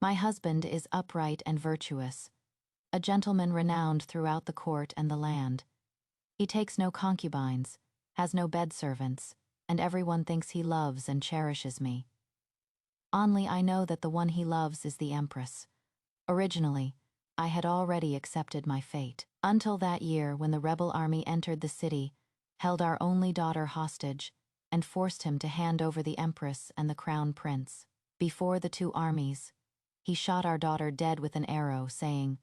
My husband is upright and virtuous, a gentleman renowned throughout the court and the land. He takes no concubines, has no bed servants, and everyone thinks he loves and cherishes me. Only I know that the one he loves is the Empress. Originally, I had already accepted my fate. Until that year when the rebel army entered the city, held our only daughter hostage, and forced him to hand over the Empress and the Crown Prince. Before the two armies, he shot our daughter dead with an arrow, saying,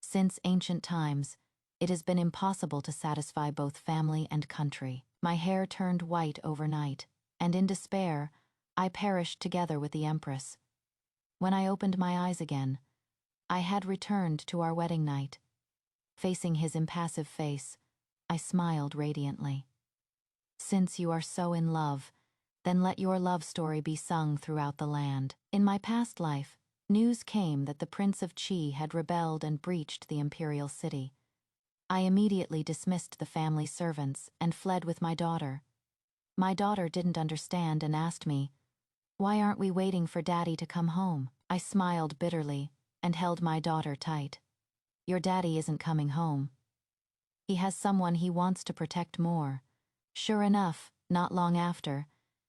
"Since ancient times, it has been impossible to satisfy both family and country." My hair turned white overnight, and in despair, I perished together with the Empress. When I opened my eyes again, I had returned to our wedding night. Facing his impassive face, I smiled radiantly. "Since you are so in love, then let your love story be sung throughout the land." In my past life, news came that the Prince of Qi had rebelled and breached the imperial city. I immediately dismissed the family servants and fled with my daughter. My daughter didn't understand and asked me, "Why aren't we waiting for Daddy to come home?" I smiled bitterly and held my daughter tight. "Your daddy isn't coming home. He has someone he wants to protect more." Sure enough, not long after,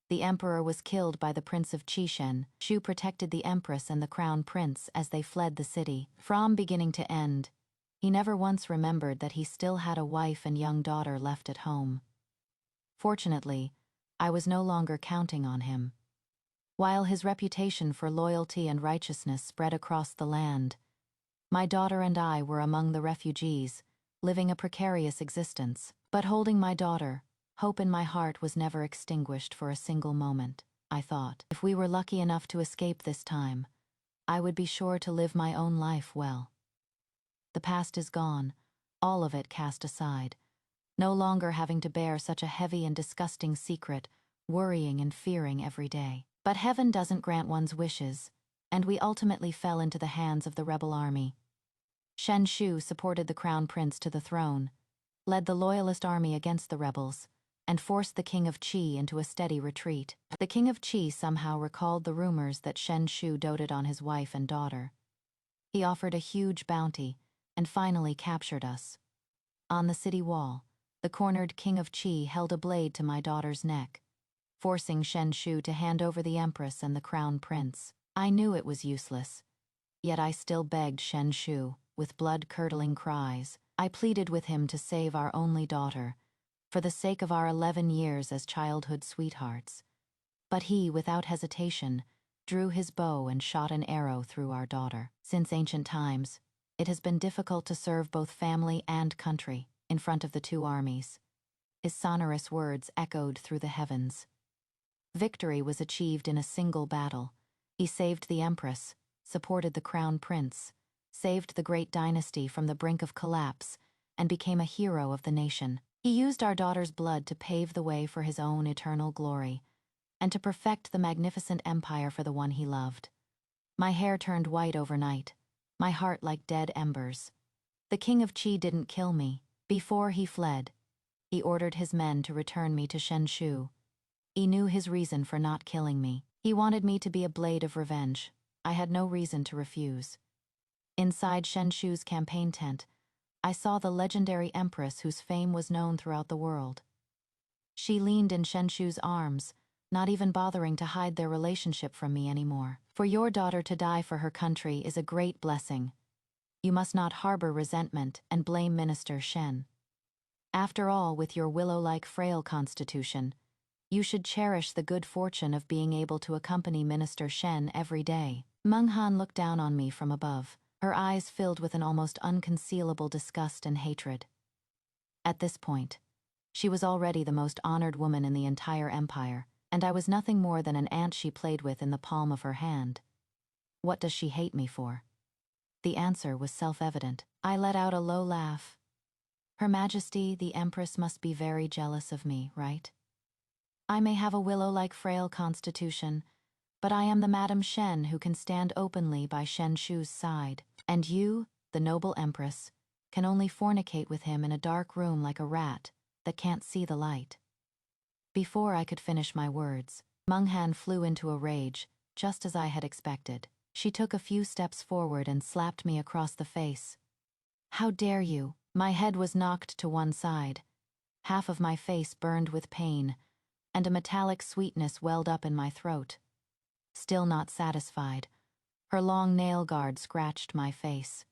the emperor was killed by the Prince of Qishen. Shu protected the Empress and the Crown Prince as they fled the city. From beginning to end, he never once remembered that he still had a wife and young daughter left at home. Fortunately, I was no longer counting on him. While his reputation for loyalty and righteousness spread across the land, my daughter and I were among the refugees, living a precarious existence. But holding my daughter, hope in my heart was never extinguished for a single moment. I thought, if we were lucky enough to escape this time, I would be sure to live my own life well. The past is gone, all of it cast aside, no longer having to bear such a heavy and disgusting secret, worrying and fearing every day. But heaven doesn't grant one's wishes, and we ultimately fell into the hands of the rebel army. Shen Shu supported the Crown Prince to the throne, led the loyalist army against the rebels, and forced the King of Qi into a steady retreat. The King of Qi somehow recalled the rumors that Shen Shu doted on his wife and daughter. He offered a huge bounty, and finally captured us. On the city wall, the cornered King of Qi held a blade to my daughter's neck, forcing Shen Shu to hand over the Empress and the Crown Prince. I knew it was useless, yet I still begged Shen Shu, with blood-curdling cries. I pleaded with him to save our only daughter, for the sake of our 11 years as childhood sweethearts. But he, without hesitation, drew his bow and shot an arrow through our daughter. Since ancient times, it has been difficult to serve both family and country in front of the two armies. His sonorous words echoed through the heavens. Victory was achieved in a single battle. He saved the Empress, supported the Crown Prince, saved the great dynasty from the brink of collapse, and became a hero of the nation. He used our daughter's blood to pave the way for his own eternal glory, and to perfect the magnificent empire for the one he loved. My hair turned white overnight, my heart like dead embers. The King of Qi didn't kill me. Before he fled, he ordered his men to return me to Shen Shu. He knew his reason for not killing me. He wanted me to be a blade of revenge. I had no reason to refuse. Inside Shen Shu's campaign tent, I saw the legendary Empress whose fame was known throughout the world. She leaned in Shen Shu's arms, not even bothering to hide their relationship from me anymore. "For your daughter to die for her country is a great blessing. You must not harbor resentment and blame Minister Shen. After all, with your willow-like frail constitution, you should cherish the good fortune of being able to accompany Minister Shen every day." Meng Han looked down on me from above, her eyes filled with an almost unconcealable disgust and hatred. At this point, she was already the most honored woman in the entire empire, and I was nothing more than an ant she played with in the palm of her hand. What does she hate me for? The answer was self-evident. I let out a low laugh. Her Majesty, the Empress, must be very jealous of me, right? I may have a willow-like frail constitution, but I am the Madam Shen who can stand openly by Shen Shu's side. And you, the noble Empress, can only fornicate with him in a dark room like a rat that can't see the light. Before I could finish my words, Meng Han flew into a rage, just as I had expected. She took a few steps forward and slapped me across the face. "How dare you?" My head was knocked to one side. Half of my face burned with pain, and a metallic sweetness welled up in my throat. Still not satisfied, her long nail guard scratched my face.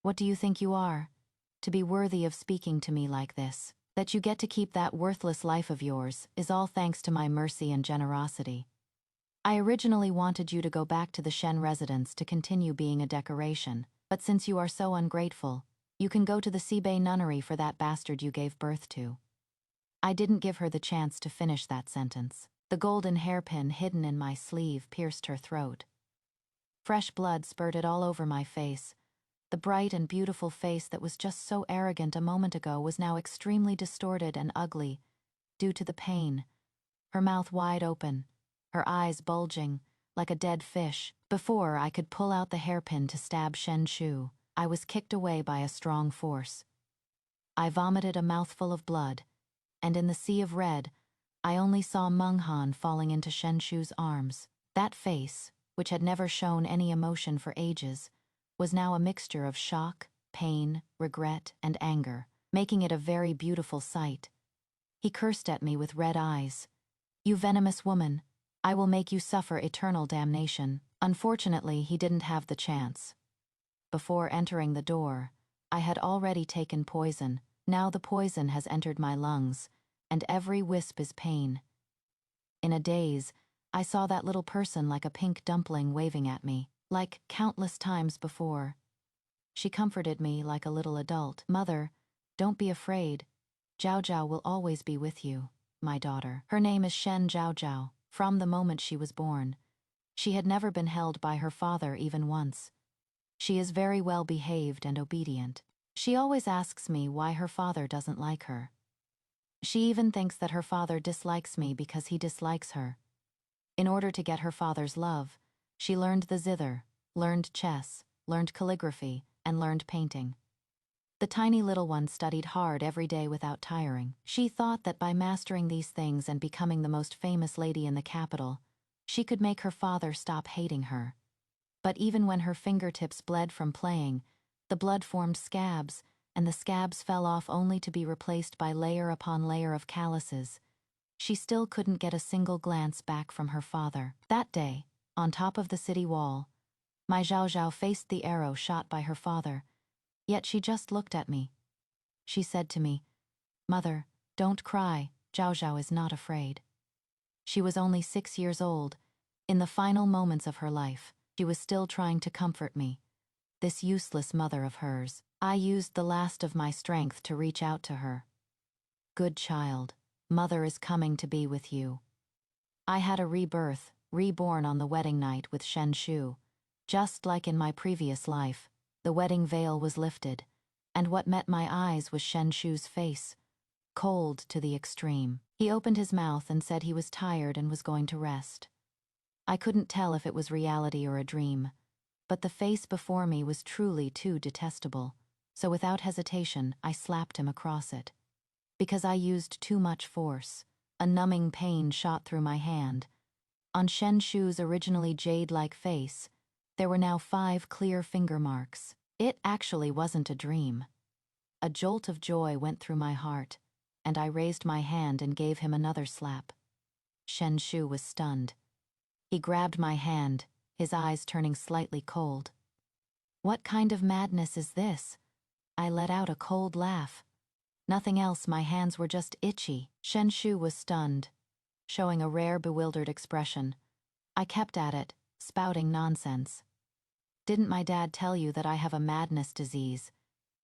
"What do you think you are? To be worthy of speaking to me like this? That you get to keep that worthless life of yours is all thanks to my mercy and generosity. I originally wanted you to go back to the Shen residence to continue being a decoration, but since you are so ungrateful, you can go to the Sibei nunnery for that bastard you gave birth to." I didn't give her the chance to finish that sentence. The golden hairpin hidden in my sleeve pierced her throat. Fresh blood spurted all over my face. The bright and beautiful face that was just so arrogant a moment ago was now extremely distorted and ugly, due to the pain. Her mouth wide open, her eyes bulging, like a dead fish. Before I could pull out the hairpin to stab Shen Shu, I was kicked away by a strong force. I vomited a mouthful of blood, and in the sea of red, I only saw Meng Han falling into Shen Shu's arms. That face, which had never shown any emotion for ages, was now a mixture of shock, pain, regret, and anger, making it a very beautiful sight. He cursed at me with red eyes. "You venomous woman, I will make you suffer eternal damnation." Unfortunately, he didn't have the chance. Before entering the door, I had already taken poison. Now the poison has entered my lungs, and every wisp is pain. In a daze, I saw that little person like a pink dumpling waving at me, like countless times before. She comforted me like a little adult. "Mother, don't be afraid. Zhao Zhao will always be with you, my daughter." Her name is Shen Zhao Zhao. From the moment she was born, she had never been held by her father even once. She is very well behaved and obedient. She always asks me why her father doesn't like her. She even thinks that her father dislikes me because he dislikes her. In order to get her father's love, she learned the zither, learned chess, learned calligraphy, and learned painting. The tiny little one studied hard every day without tiring. She thought that by mastering these things and becoming the most famous lady in the capital, she could make her father stop hating her. But even when her fingertips bled from playing, the blood formed scabs, and the scabs fell off only to be replaced by layer upon layer of calluses. She still couldn't get a single glance back from her father. That day, on top of the city wall, my Zhao Zhao faced the arrow shot by her father, yet she just looked at me. She said to me, "Mother, don't cry, Zhao Zhao is not afraid." She was only 6 years old. In the final moments of her life, she was still trying to comfort me. This useless mother of hers. I used the last of my strength to reach out to her. "Good child, Mother is coming to be with you." I had a rebirth, reborn on the wedding night with Shen Shu. Just like in my previous life, the wedding veil was lifted, and what met my eyes was Shen Shu's face, cold to the extreme. He opened his mouth and said he was tired and was going to rest. I couldn't tell if it was reality or a dream, but the face before me was truly too detestable, so without hesitation, I slapped him across it. Because I used too much force, a numbing pain shot through my hand. On Shen Shu's originally jade-like face, there were now 5 clear finger marks. It actually wasn't a dream. A jolt of joy went through my heart, and I raised my hand and gave him another slap. Shen Shu was stunned. He grabbed my hand, his eyes turning slightly cold. "What kind of madness is this?" I let out a cold laugh. Nothing else, my hands were just itchy. Shen Shu was stunned, showing a rare bewildered expression. I kept at it, spouting nonsense. "Didn't my dad tell you that I have a madness disease,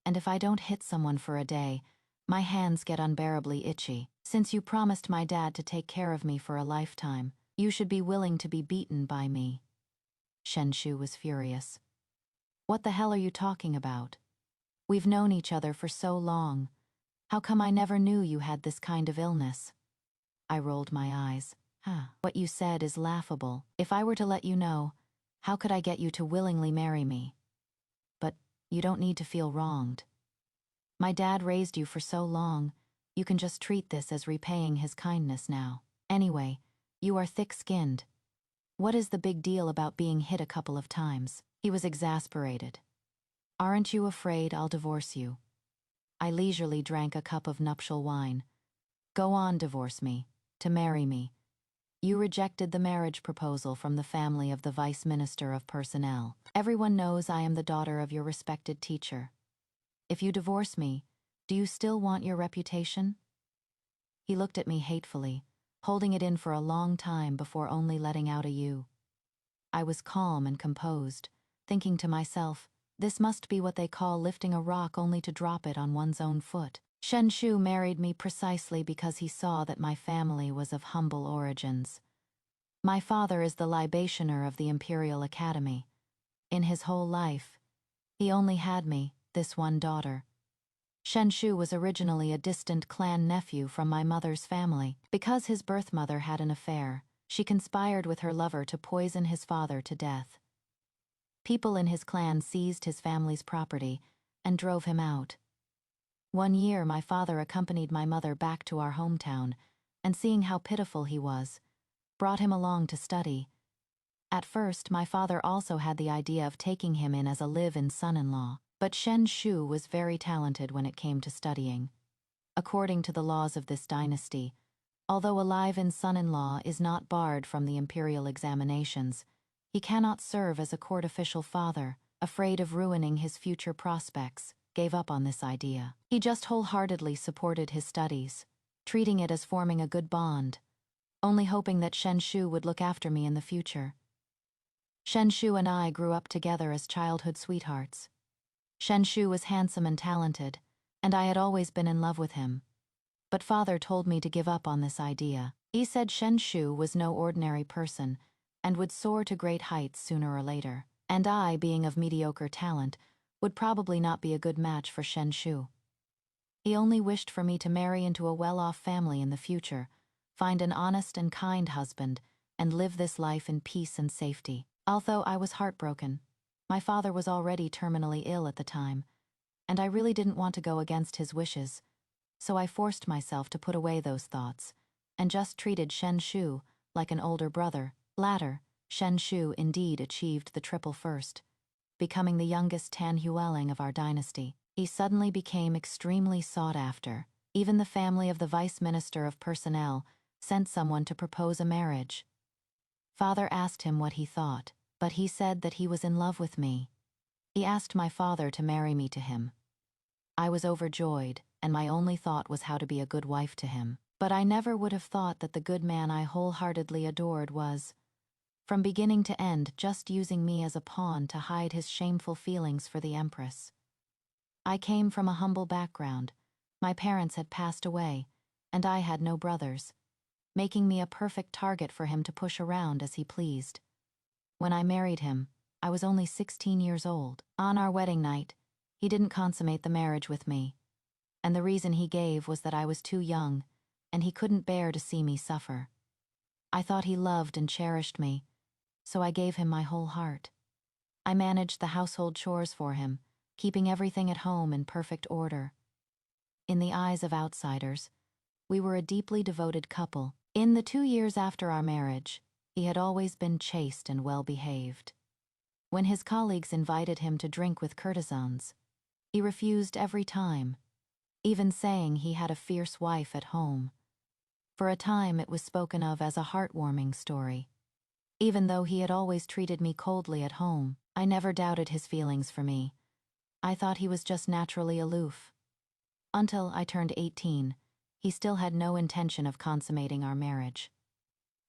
and if I don't hit someone for a day, my hands get unbearably itchy? Since you promised my dad to take care of me for a lifetime, you should be willing to be beaten by me." Shen Shu was furious. "What the hell are you talking about? We've known each other for so long. How come I never knew you had this kind of illness?" I rolled my eyes. What you said is laughable. If I were to let you know, how could I get you to willingly marry me? But you don't need to feel wronged. My dad raised you for so long, you can just treat this as repaying his kindness now. Anyway, you are thick-skinned. What is the big deal about being hit a couple of times? He was exasperated. Aren't you afraid I'll divorce you? I leisurely drank a cup of nuptial wine. Go on, divorce me, to marry me. You rejected the marriage proposal from the family of the Vice Minister of Personnel. Everyone knows I am the daughter of your respected teacher. If you divorce me, do you still want your reputation? He looked at me hatefully, holding it in for a long time before only letting out a "you." I was calm and composed, thinking to myself, this must be what they call lifting a rock only to drop it on one's own foot. Shen Shu married me precisely because he saw that my family was of humble origins. My father is the libationer of the Imperial Academy. In his whole life, he only had me, this one daughter. Shen Shu was originally a distant clan nephew from my mother's family. Because his birth mother had an affair, she conspired with her lover to poison his father to death. People in his clan seized his family's property and drove him out. One year, my father accompanied my mother back to our hometown, and seeing how pitiful he was, brought him along to study. At first, my father also had the idea of taking him in as a live-in son-in-law, but Shen Shu was very talented when it came to studying. According to the laws of this dynasty, although a live-in son-in-law is not barred from the imperial examinations, he cannot serve as a court-official father. Afraid of ruining his future prospects, gave up on this idea. He just wholeheartedly supported his studies, treating it as forming a good bond, only hoping that Shen Shu would look after me in the future. Shen Shu and I grew up together as childhood sweethearts. Shen Shu was handsome and talented, and I had always been in love with him. But father told me to give up on this idea. He said Shen Shu was no ordinary person and would soar to great heights sooner or later, and I, being of mediocre talent, would probably not be a good match for Shen Shu. He only wished for me to marry into a well-off family in the future, find an honest and kind husband, and live this life in peace and safety. Although I was heartbroken, my father was already terminally ill at the time, and I really didn't want to go against his wishes, so I forced myself to put away those thoughts, and just treated Shen Shu like an older brother. Later, Shen Shu indeed achieved the triple first, becoming the youngest Tan Hueling of our dynasty. He suddenly became extremely sought after. Even the family of the Vice Minister of Personnel sent someone to propose a marriage. Father asked him what he thought, but he said that he was in love with me. He asked my father to marry me to him. I was overjoyed, and my only thought was how to be a good wife to him. But I never would have thought that the good man I wholeheartedly adored was, from beginning to end, just using me as a pawn to hide his shameful feelings for the Empress. I came from a humble background. My parents had passed away, and I had no brothers, making me a perfect target for him to push around as he pleased. When I married him, I was only 16 years old. On our wedding night, he didn't consummate the marriage with me, and the reason he gave was that I was too young, and he couldn't bear to see me suffer. I thought he loved and cherished me, so I gave him my whole heart. I managed the household chores for him, keeping everything at home in perfect order. In the eyes of outsiders, we were a deeply devoted couple. In the 2 years after our marriage, he had always been chaste and well-behaved. When his colleagues invited him to drink with courtesans, he refused every time, even saying he had a fierce wife at home. For a time it was spoken of as a heartwarming story. Even though he had always treated me coldly at home, I never doubted his feelings for me. I thought he was just naturally aloof. Until I turned 18, he still had no intention of consummating our marriage.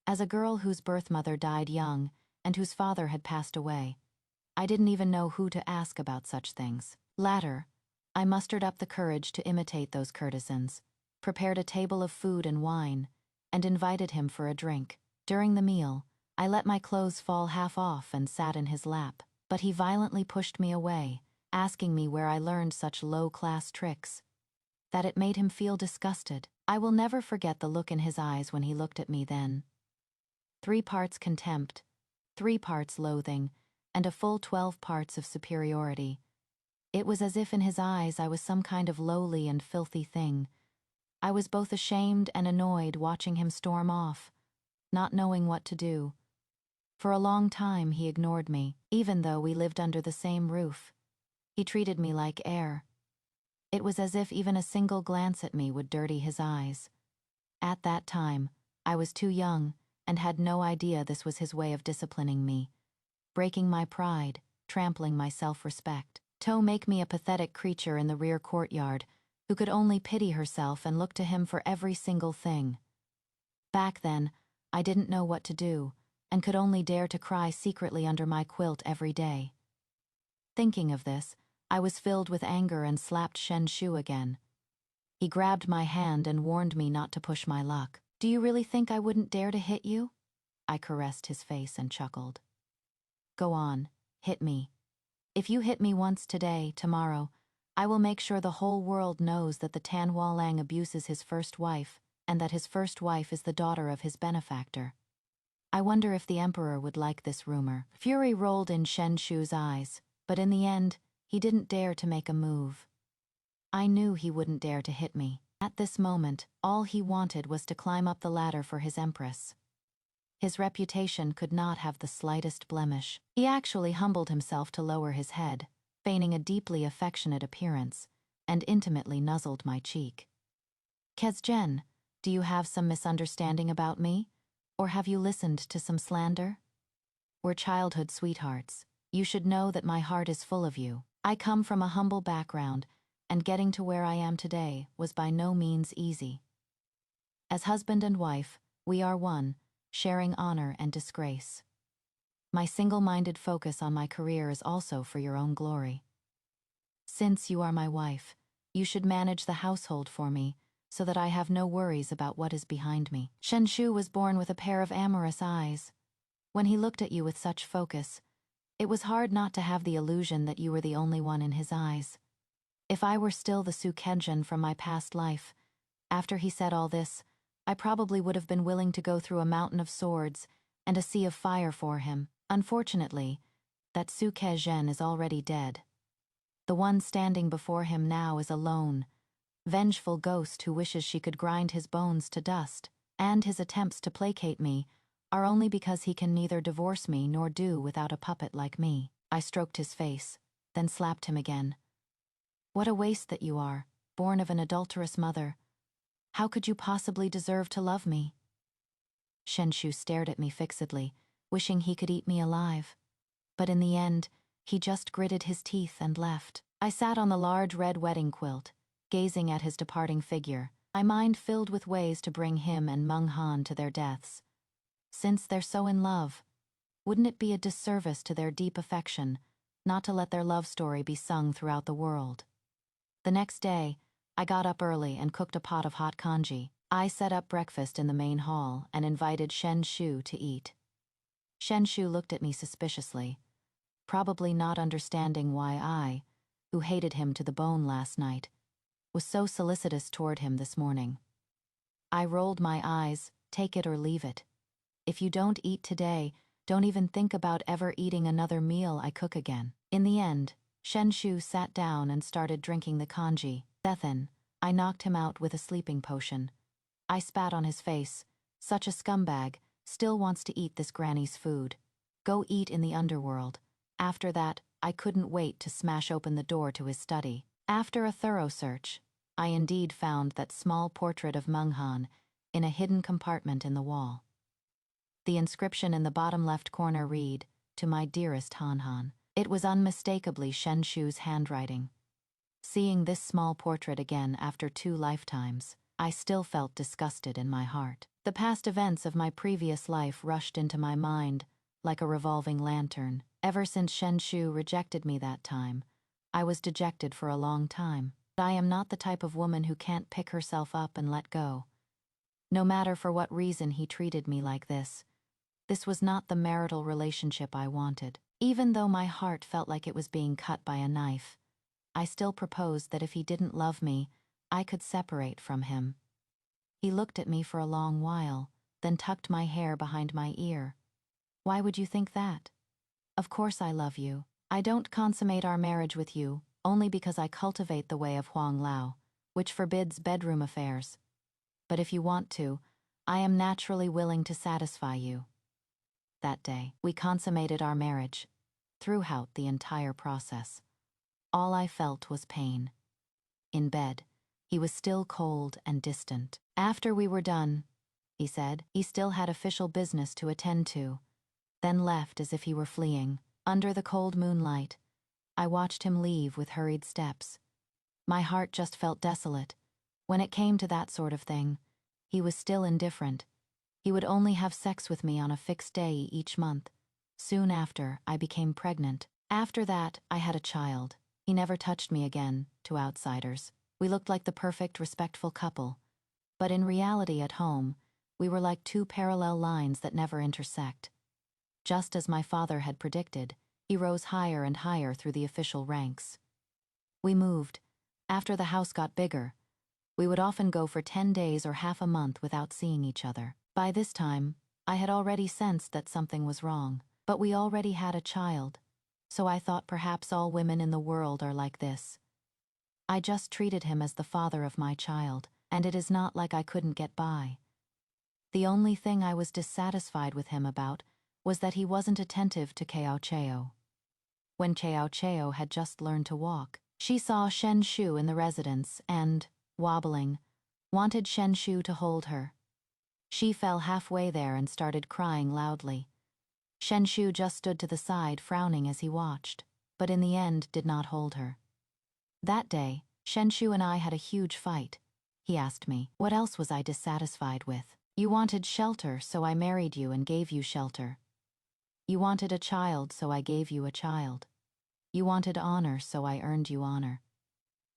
As a girl whose birth mother died young and whose father had passed away, I didn't even know who to ask about such things. Later, I mustered up the courage to imitate those courtesans, prepared a table of food and wine, and invited him for a drink. During the meal, I let my clothes fall half off and sat in his lap, but he violently pushed me away, asking me where I learned such low-class tricks. That it made him feel disgusted. I will never forget the look in his eyes when he looked at me then. 3 parts contempt, 3 parts loathing, and a full 12 parts of superiority. It was as if in his eyes I was some kind of lowly and filthy thing. I was both ashamed and annoyed watching him storm off, not knowing what to do. For a long time he ignored me, even though we lived under the same roof. He treated me like air. It was as if even a single glance at me would dirty his eyes. At that time, I was too young and had no idea this was his way of disciplining me, breaking my pride, trampling my self-respect. To make me a pathetic creature in the rear courtyard who could only pity herself and look to him for every single thing. Back then, I didn't know what to do and could only dare to cry secretly under my quilt every day. Thinking of this, I was filled with anger and slapped Shen Shu again. He grabbed my hand and warned me not to push my luck. "Do you really think I wouldn't dare to hit you?" I caressed his face and chuckled. "Go on, hit me. If you hit me once today, tomorrow, I will make sure the whole world knows that the Tan Hualang abuses his first wife and that his first wife is the daughter of his benefactor." I wonder if the emperor would like this rumor. Fury rolled in Shen Shu's eyes, but in the end, he didn't dare to make a move. I knew he wouldn't dare to hit me. At this moment, all he wanted was to climb up the ladder for his empress. His reputation could not have the slightest blemish. He actually humbled himself to lower his head, feigning a deeply affectionate appearance, and intimately nuzzled my cheek. "Kezjen, do you have some misunderstanding about me? Or have you listened to some slander? We're childhood sweethearts. You should know that my heart is full of you. I come from a humble background, and getting to where I am today was by no means easy. As husband and wife, we are one, sharing honor and disgrace. My single-minded focus on my career is also for your own glory. Since you are my wife, you should manage the household for me, so that I have no worries about what is behind me." Shen Shu was born with a pair of amorous eyes. When he looked at you with such focus, it was hard not to have the illusion that you were the only one in his eyes. If I were still the Su Kezjen from my past life, after he said all this, I probably would have been willing to go through a mountain of swords and a sea of fire for him. Unfortunately, that Su Kezjen is already dead. The one standing before him now is a lone, vengeful ghost who wishes she could grind his bones to dust, and his attempts to placate me are only because he can neither divorce me nor do without a puppet like me. I stroked his face, then slapped him again. "What a waste that you are, born of an adulterous mother. How could you possibly deserve to love me?" Shen Shu stared at me fixedly, wishing he could eat me alive. But in the end, he just gritted his teeth and left. I sat on the large red wedding quilt, gazing at his departing figure, my mind filled with ways to bring him and Meng Han to their deaths. Since they're so in love, wouldn't it be a disservice to their deep affection not to let their love story be sung throughout the world? The next day, I got up early and cooked a pot of hot congee. I set up breakfast in the main hall and invited Shen Shu to eat. Shen Shu looked at me suspiciously, probably not understanding why I, who hated him to the bone last night, was so solicitous toward him this morning. I rolled my eyes, take it or leave it. If you don't eat today, don't even think about ever eating another meal I cook again. In the end, Shen Shu sat down and started drinking the congee. Then, I knocked him out with a sleeping potion. I spat on his face. "Such a scumbag, still wants to eat this granny's food. Go eat in the underworld." After that, I couldn't wait to smash open the door to his study. After a thorough search, I indeed found that small portrait of Meng Han in a hidden compartment in the wall. The inscription in the bottom left corner read, "To my dearest Han Han." It was unmistakably Shen Shu's handwriting. Seeing this small portrait again after 2 lifetimes, I still felt disgusted in my heart. The past events of my previous life rushed into my mind like a revolving lantern. Ever since Shen Shu rejected me that time, I was dejected for a long time. I am not the type of woman who can't pick herself up and let go. No matter for what reason he treated me like this was not the marital relationship I wanted. Even though my heart felt like it was being cut by a knife, I still proposed that if he didn't love me, I could separate from him. He looked at me for a long while, then tucked my hair behind my ear. "Why would you think that? Of course I love you. I don't consummate our marriage with you only because I cultivate the way of Huang Lao, which forbids bedroom affairs. But if you want to, I am naturally willing to satisfy you." That day, we consummated our marriage. Throughout the entire process, all I felt was pain. In bed, he was still cold and distant. After we were done, he said he still had official business to attend to, then left as if he were fleeing. Under the cold moonlight, I watched him leave with hurried steps. My heart just felt desolate. When it came to that sort of thing, he was still indifferent. He would only have sex with me on a fixed day each month. Soon after, I became pregnant. After that, I had a child. He never touched me again, to outsiders. We looked like the perfect, respectful couple. But in reality at home, we were like two parallel lines that never intersect. Just as my father had predicted, he rose higher and higher through the official ranks. We moved. After the house got bigger, we would often go for 10 days or half a month without seeing each other. By this time, I had already sensed that something was wrong, but we already had a child, so I thought perhaps all women in the world are like this. I just treated him as the father of my child, and it is not like I couldn't get by. The only thing I was dissatisfied with him about was that he wasn't attentive to Chao Chao. When Chao Chao had just learned to walk, she saw Shen Shu in the residence and, wobbling, wanted Shen Shu to hold her. She fell halfway there and started crying loudly. Shen Shu just stood to the side, frowning as he watched, but in the end did not hold her. That day, Shen Shu and I had a huge fight. He asked me, what else was I dissatisfied with? You wanted shelter, so I married you and gave you shelter. You wanted a child, so I gave you a child. You wanted honor, so I earned you honor.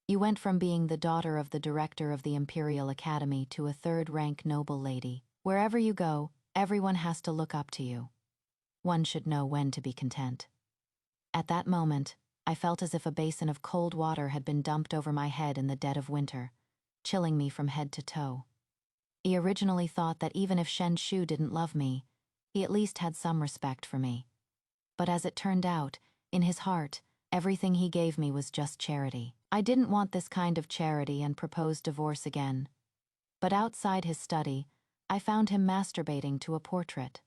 You went from being the daughter of the director of the Imperial Academy to a third-rank noble lady. Wherever you go, everyone has to look up to you. One should know when to be content. At that moment, I felt as if a basin of cold water had been dumped over my head in the dead of winter, chilling me from head to toe. He originally thought that even if Shen Shu didn't love me, he at least had some respect for me. But as it turned out, in his heart, everything he gave me was just charity. I didn't want this kind of charity and proposed divorce again. But outside his study, I found him masturbating to a portrait.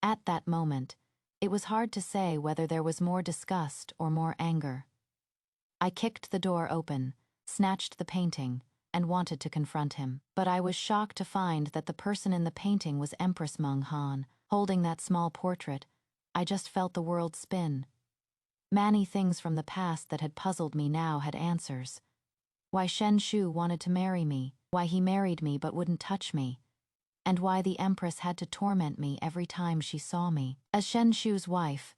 At that moment, it was hard to say whether there was more disgust or more anger. I kicked the door open, snatched the painting, and wanted to confront him. But I was shocked to find that the person in the painting was Empress Meng Han. Holding that small portrait, I just felt the world spin. Many things from the past that had puzzled me now had answers. Why Shen Shu wanted to marry me, why he married me but wouldn't touch me, and why the Empress had to torment me every time she saw me. As Shen Shu's wife,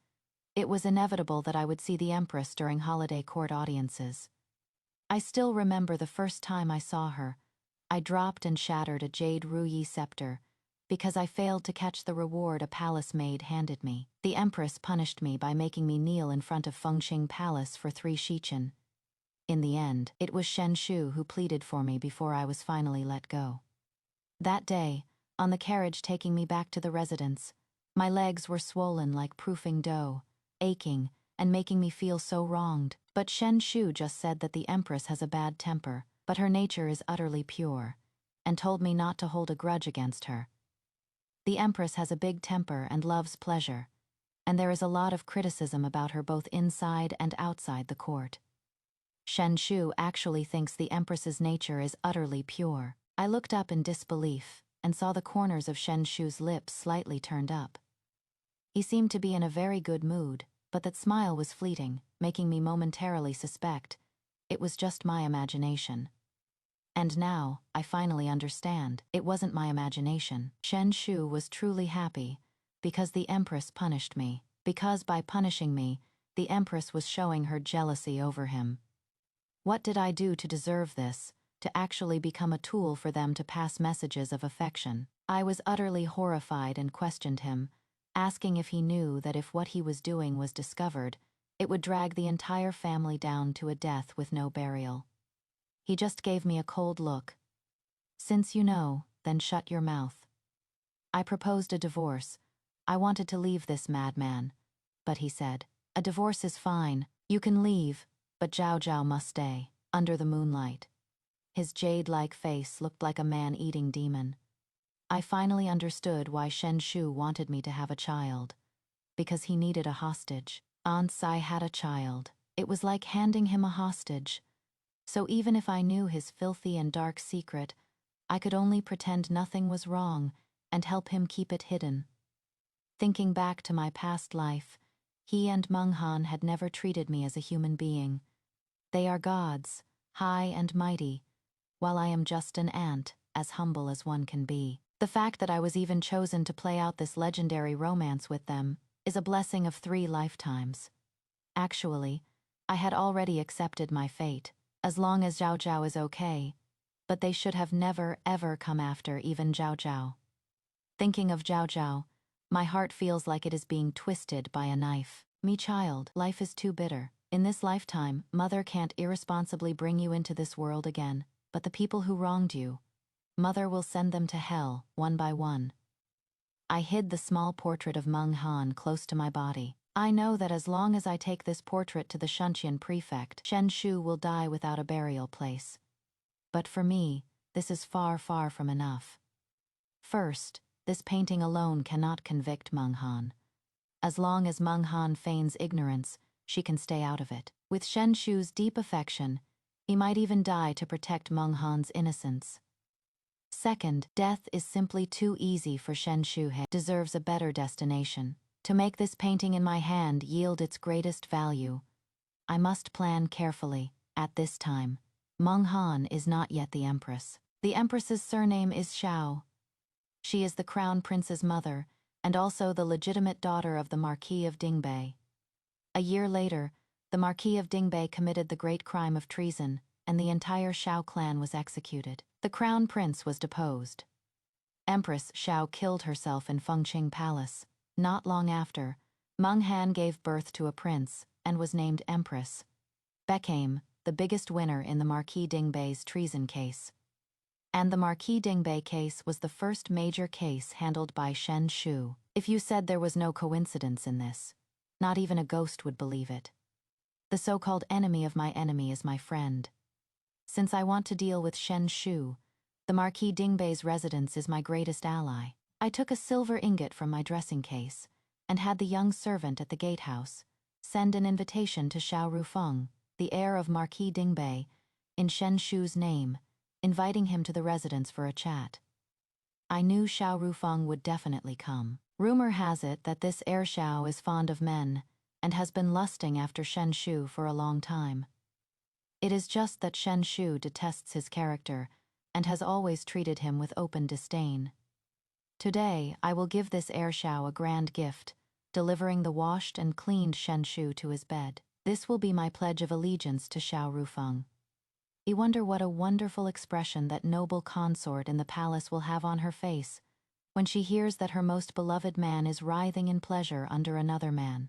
it was inevitable that I would see the Empress during holiday court audiences. I still remember the first time I saw her. I dropped and shattered a jade ruyi scepter because I failed to catch the reward a palace maid handed me. The Empress punished me by making me kneel in front of Fengxing Palace for 3 shichen. In the end, it was Shen Shu who pleaded for me before I was finally let go. That day, on the carriage taking me back to the residence, my legs were swollen like proofing dough, aching and making me feel so wronged. But Shen Shu just said that the Empress has a bad temper, but her nature is utterly pure, and told me not to hold a grudge against her. The Empress has a big temper and loves pleasure, and there is a lot of criticism about her both inside and outside the court. Shen Shu actually thinks the Empress's nature is utterly pure. I looked up in disbelief and saw the corners of Shen Shu's lips slightly turned up. He seemed to be in a very good mood, but that smile was fleeting, making me momentarily suspect it was just my imagination. And now, I finally understand, it wasn't my imagination. Shen Shu was truly happy because the Empress punished me, because by punishing me, the Empress was showing her jealousy over him. What did I do to deserve this, to actually become a tool for them to pass messages of affection? I was utterly horrified and questioned him, asking if he knew that if what he was doing was discovered, it would drag the entire family down to a death with no burial. He just gave me a cold look. Since you know, then shut your mouth. I proposed a divorce. I wanted to leave this madman. But he said, a divorce is fine. You can leave, but Zhao Zhao must stay, under the moonlight. His jade-like face looked like a man-eating demon. I finally understood why Shen Shu wanted me to have a child. Because he needed a hostage. Once I had a child. It was like handing him a hostage. So even if I knew his filthy and dark secret, I could only pretend nothing was wrong and help him keep it hidden. Thinking back to my past life, he and Meng Han had never treated me as a human being. They are gods, high and mighty, while I am just an ant, as humble as one can be. The fact that I was even chosen to play out this legendary romance with them is a blessing of 3 lifetimes. Actually, I had already accepted my fate, as long as Zhao Zhao is okay, but they should have never ever come after even Zhao Zhao. Thinking of Zhao Zhao, my heart feels like it is being twisted by a knife. Me child, life is too bitter. In this lifetime, mother can't irresponsibly bring you into this world again, but the people who wronged you, mother will send them to hell, one by one. I hid the small portrait of Meng Han close to my body. I know that as long as I take this portrait to the Shunqian prefect, Shen Shu will die without a burial place. But for me, this is far, far from enough. First, this painting alone cannot convict Meng Han. As long as Meng Han feigns ignorance, she can stay out of it. With Shen Shu's deep affection, he might even die to protect Meng Han's innocence. Second, death is simply too easy for Shen Shu. He deserves a better destination. To make this painting in my hand yield its greatest value, I must plan carefully. At this time, Meng Han is not yet the Empress. The Empress's surname is Xiao. She is the Crown Prince's mother, and also the legitimate daughter of the Marquis of Dingbei. A year later, the Marquis of Dingbei committed the great crime of treason, and the entire Xiao clan was executed. The Crown Prince was deposed. Empress Xiao killed herself in Fengqing Palace. Not long after, Meng Han gave birth to a prince and was named Empress. Became the biggest winner in the Marquis Dingbei's treason case. And the Marquis Dingbei case was the first major case handled by Shen Shu. If you said there was no coincidence in this, not even a ghost would believe it. The so-called enemy of my enemy is my friend. Since I want to deal with Shen Shu, the Marquis Dingbei's residence is my greatest ally. I took a silver ingot from my dressing case and had the young servant at the gatehouse send an invitation to Xiao Rufeng, the heir of Marquis Dingbei, in Shen Shu's name, inviting him to the residence for a chat. I knew Xiao Rufeng would definitely come. Rumor has it that this heir Xiao is fond of men and has been lusting after Shen Shu for a long time. It is just that Shen Shu detests his character and has always treated him with open disdain. Today, I will give this heir Xiao a grand gift, delivering the washed and cleaned Shen Shu to his bed. This will be my pledge of allegiance to Xiao Rufeng. You wonder what a wonderful expression that noble consort in the palace will have on her face when she hears that her most beloved man is writhing in pleasure under another man.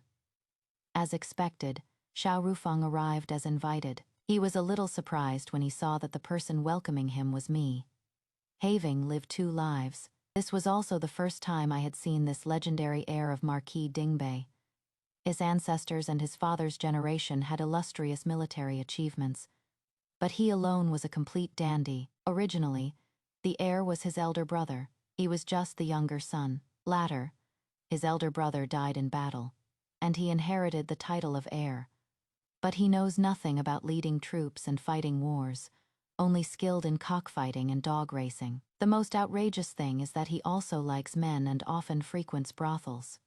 As expected, Xiao Rufeng arrived as invited. He was a little surprised when he saw that the person welcoming him was me. Having lived 2 lives, this was also the first time I had seen this legendary heir of Marquis Dingbei. His ancestors and his father's generation had illustrious military achievements, but he alone was a complete dandy. Originally, the heir was his elder brother. He was just the younger son. Later, his elder brother died in battle, and he inherited the title of heir. But he knows nothing about leading troops and fighting wars, only skilled in cockfighting and dog racing. The most outrageous thing is that he also likes men and often frequents brothels.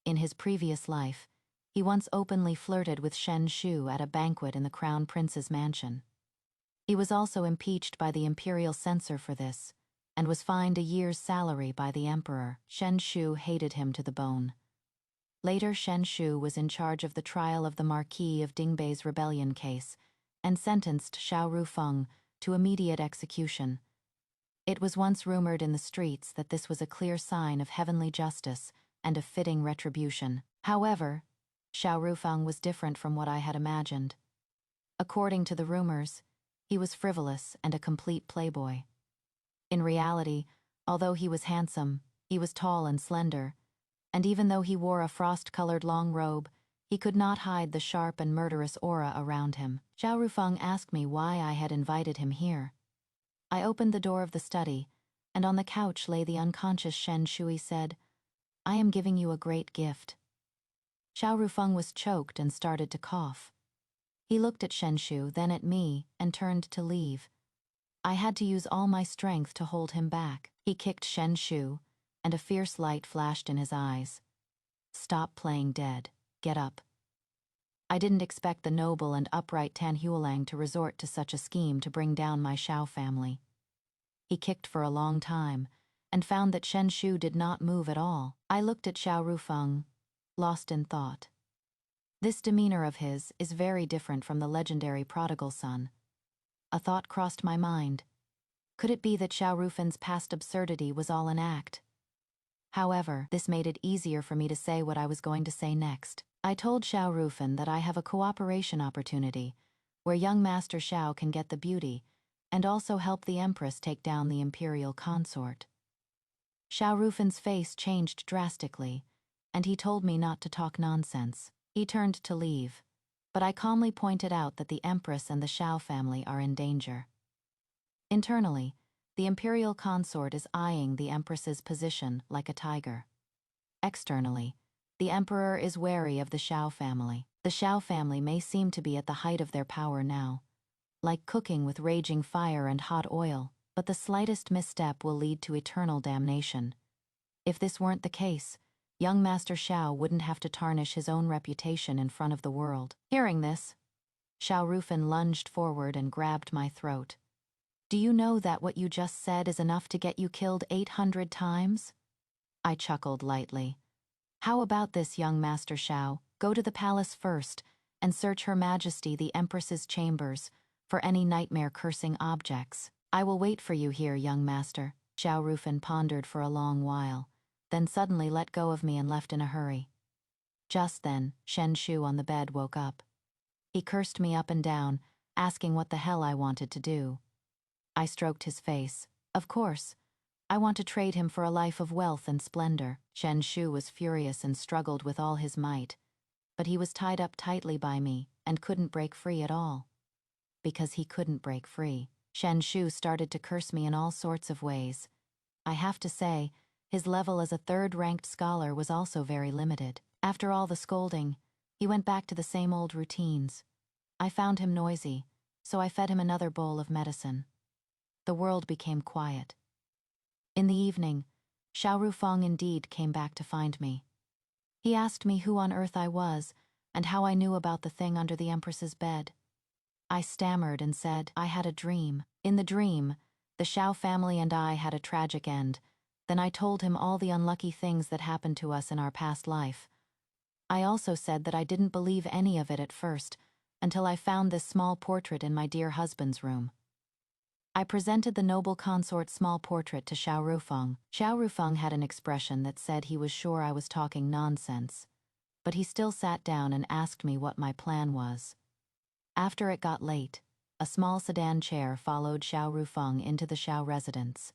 In his previous life, he once openly flirted with Shen Shu at a banquet in the Crown Prince's mansion. He was also impeached by the imperial censor for this, and was fined a year's salary by the emperor. Shen Shu hated him to the bone. Later, Shen Shu was in charge of the trial of the Marquis of Dingbei's rebellion case, and sentenced Xiao Rufeng to immediate execution. It was once rumored in the streets that this was a clear sign of heavenly justice and a fitting retribution. However, Xiao Rufeng was different from what I had imagined. According to the rumors, he was frivolous and a complete playboy. In reality, although he was handsome, he was tall and slender, and even though he wore a frost-colored long robe, he could not hide the sharp and murderous aura around him. Xiao Rufeng asked me why I had invited him here. I opened the door of the study, and on the couch lay the unconscious Shen Shui said, "I am giving you a great gift." Xiao Rufeng was choked and started to cough. He looked at Shen Shu, then at me, and turned to leave. I had to use all my strength to hold him back. He kicked Shen Shu, and a fierce light flashed in his eyes. "Stop playing dead. Get up." I didn't expect the noble and upright Tan Huolang to resort to such a scheme to bring down my Xiao family. He kicked for a long time, and found that Shen Shu did not move at all. I looked at Xiao Rufeng, lost in thought. This demeanor of his is very different from the legendary prodigal son. A thought crossed my mind. Could it be that Xiao Rufen's past absurdity was all an act? However, this made it easier for me to say what I was going to say next. I told Xiao Rufen that I have a cooperation opportunity, where young Master Xiao can get the beauty, and also help the Empress take down the imperial consort. Xiao Rufen's face changed drastically, and he told me not to talk nonsense. He turned to leave, but I calmly pointed out that the Empress and the Xiao family are in danger. Internally, the imperial consort is eyeing the Empress's position like a tiger. Externally, the Emperor is wary of the Xiao family. The Xiao family may seem to be at the height of their power now, like cooking with raging fire and hot oil, but the slightest misstep will lead to eternal damnation. If this weren't the case, young Master Xiao wouldn't have to tarnish his own reputation in front of the world. Hearing this, Xiao Rufen lunged forward and grabbed my throat. "Do you know that what you just said is enough to get you killed 800 times? I chuckled lightly. "How about this, young Master Xiao? Go to the palace first and search Her Majesty the Empress's chambers for any nightmare-cursing objects. I will wait for you here, young master." Xiao Rufen pondered for a long while, then suddenly let go of me and left in a hurry. Just then, Shen Shu on the bed woke up. He cursed me up and down, asking what the hell I wanted to do. I stroked his face. Of course, I want to trade him for a life of wealth and splendor. Shen Shu was furious and struggled with all his might, but he was tied up tightly by me and couldn't break free at all. Because he couldn't break free, Shen Shu started to curse me in all sorts of ways. I have to say, his level as a third-ranked scholar was also very limited. After all the scolding, he went back to the same old routines. I found him noisy, so I fed him another bowl of medicine. The world became quiet. In the evening, Xiao Rufeng indeed came back to find me. He asked me who on earth I was and how I knew about the thing under the Empress's bed. I stammered and said I had a dream. In the dream, the Xiao family and I had a tragic end. Then I told him all the unlucky things that happened to us in our past life. I also said that I didn't believe any of it at first, until I found this small portrait in my dear husband's room. I presented the noble consort's small portrait to Xiao Rufeng. Xiao Rufeng had an expression that said he was sure I was talking nonsense, but he still sat down and asked me what my plan was. After it got late, a small sedan chair followed Xiao Rufeng into the Xiao residence.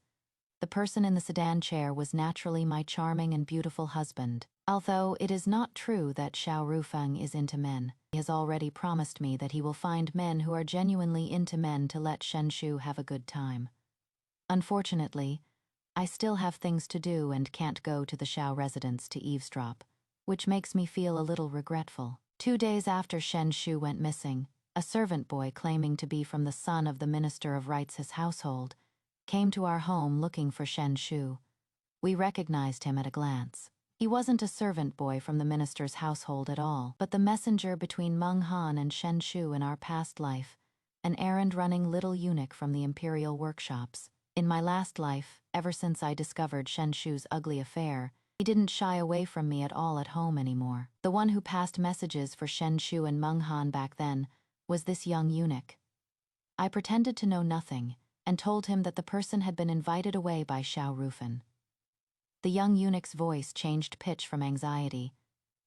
The person in the sedan chair was naturally my charming and beautiful husband. Although it is not true that Xiao Rufeng is into men, he has already promised me that he will find men who are genuinely into men to let Shen Shu have a good time. Unfortunately, I still have things to do and can't go to the Xiao residence to eavesdrop, which makes me feel a little regretful. 2 days after Shen Shu went missing, a servant boy claiming to be from the son of the Minister of Rights' household came to our home looking for Shen Shu. We recognized him at a glance. He wasn't a servant boy from the minister's household at all, but the messenger between Meng Han and Shen Shu in our past life, an errand-running little eunuch from the imperial workshops. In my last life, ever since I discovered Shen Shu's ugly affair, he didn't shy away from me at all at home anymore. The one who passed messages for Shen Shu and Meng Han back then was this young eunuch. I pretended to know nothing and told him that the person had been invited away by Xiao Rufen. The young eunuch's voice changed pitch from anxiety.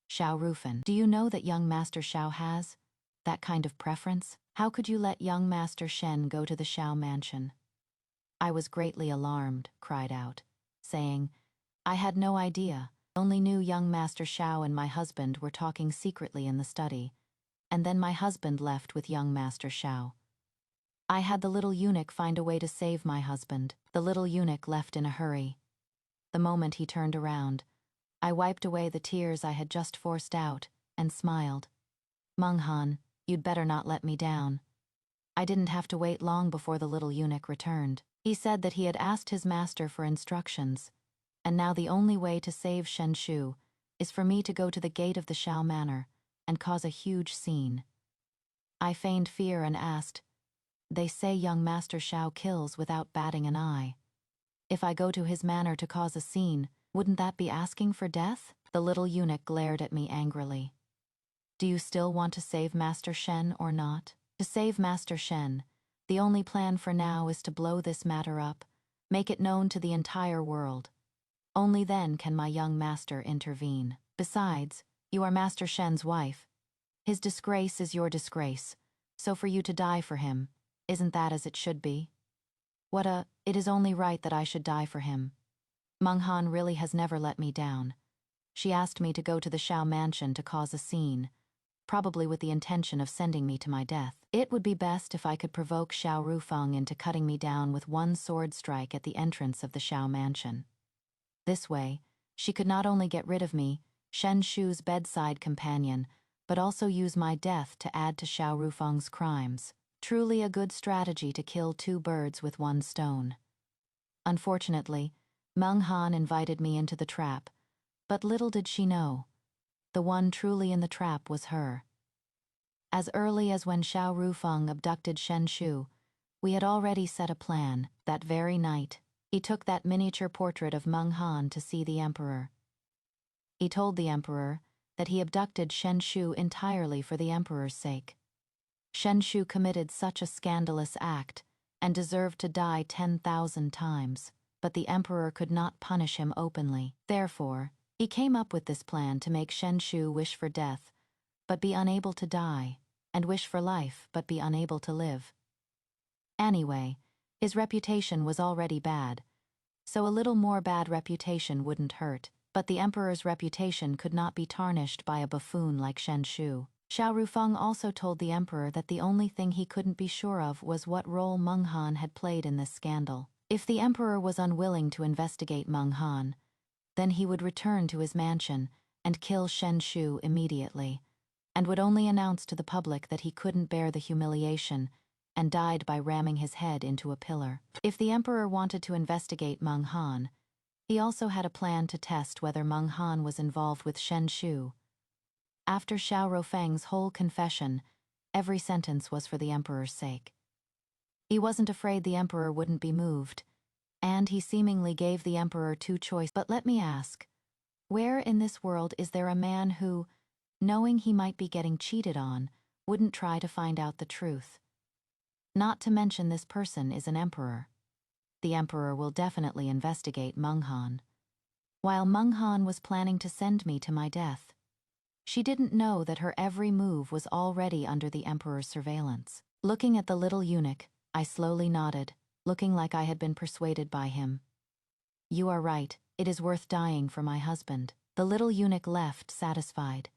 "Xiao Rufen, do you know that young Master Xiao has that kind of preference? How could you let young Master Shen go to the Xiao mansion?" I was greatly alarmed, cried out, saying, "I had no idea. Only knew young Master Xiao and my husband were talking secretly in the study, and then my husband left with young Master Xiao." I had the little eunuch find a way to save my husband. The little eunuch left in a hurry. The moment he turned around, I wiped away the tears I had just forced out and smiled. Menghan, you'd better not let me down. I didn't have to wait long before the little eunuch returned. He said that he had asked his master for instructions, and now the only way to save Shen Shu is for me to go to the gate of the Shao Manor and cause a huge scene. I feigned fear and asked, "They say young Master Shao kills without batting an eye. If I go to his manor to cause a scene, wouldn't that be asking for death?" The little eunuch glared at me angrily. "Do you still want to save Master Shen or not?" "To save Master Shen, the only plan for now is to blow this matter up, make it known to the entire world. Only then can my young master intervene. Besides, you are Master Shen's wife. His disgrace is your disgrace, so for you to die for him, isn't that as it should be?" It is only right that I should die for him. Menghan really has never let me down. She asked me to go to the Shao mansion to cause a scene, probably with the intention of sending me to my death. It would be best if I could provoke Xiao Rufeng into cutting me down with one sword strike at the entrance of the Shao mansion. This way, she could not only get rid of me, Shen Shu's bedside companion, but also use my death to add to Xiao Rufeng's crimes. Truly a good strategy to kill two birds with one stone. Unfortunately, Menghan invited me into the trap, but little did she know, the one truly in the trap was her. As early as when Xiao Rufeng abducted Shen Shu, we had already set a plan. That very night, he took that miniature portrait of Menghan to see the emperor. He told the emperor that he abducted Shen Shu entirely for the emperor's sake. Shen Shu committed such a scandalous act and deserved to die 10,000 times, but the emperor could not punish him openly. Therefore, he came up with this plan to make Shen Shu wish for death, but be unable to die, and wish for life, but be unable to live. Anyway, his reputation was already bad, so a little more bad reputation wouldn't hurt, but the emperor's reputation could not be tarnished by a buffoon like Shen Shu. Xiao Rufeng also told the emperor that the only thing he couldn't be sure of was what role Menghan had played in this scandal. If the emperor was unwilling to investigate Menghan, then he would return to his mansion and kill Shen Shu immediately, and would only announce to the public that he couldn't bear the humiliation and died by ramming his head into a pillar. If the emperor wanted to investigate Menghan, he also had a plan to test whether Menghan was involved with Shen Shu. After Xiao Rufeng's whole confession, every sentence was for the emperor's sake. He wasn't afraid the emperor wouldn't be moved, and he seemingly gave the emperor two choices. But let me ask, where in this world is there a man who, knowing he might be getting cheated on, wouldn't try to find out the truth? Not to mention this person is an emperor. The emperor will definitely investigate Menghan. While Menghan was planning to send me to my death, she didn't know that her every move was already under the emperor's surveillance. Looking at the little eunuch, I slowly nodded, looking like I had been persuaded by him. "You are right, it is worth dying for my husband." The little eunuch left, satisfied.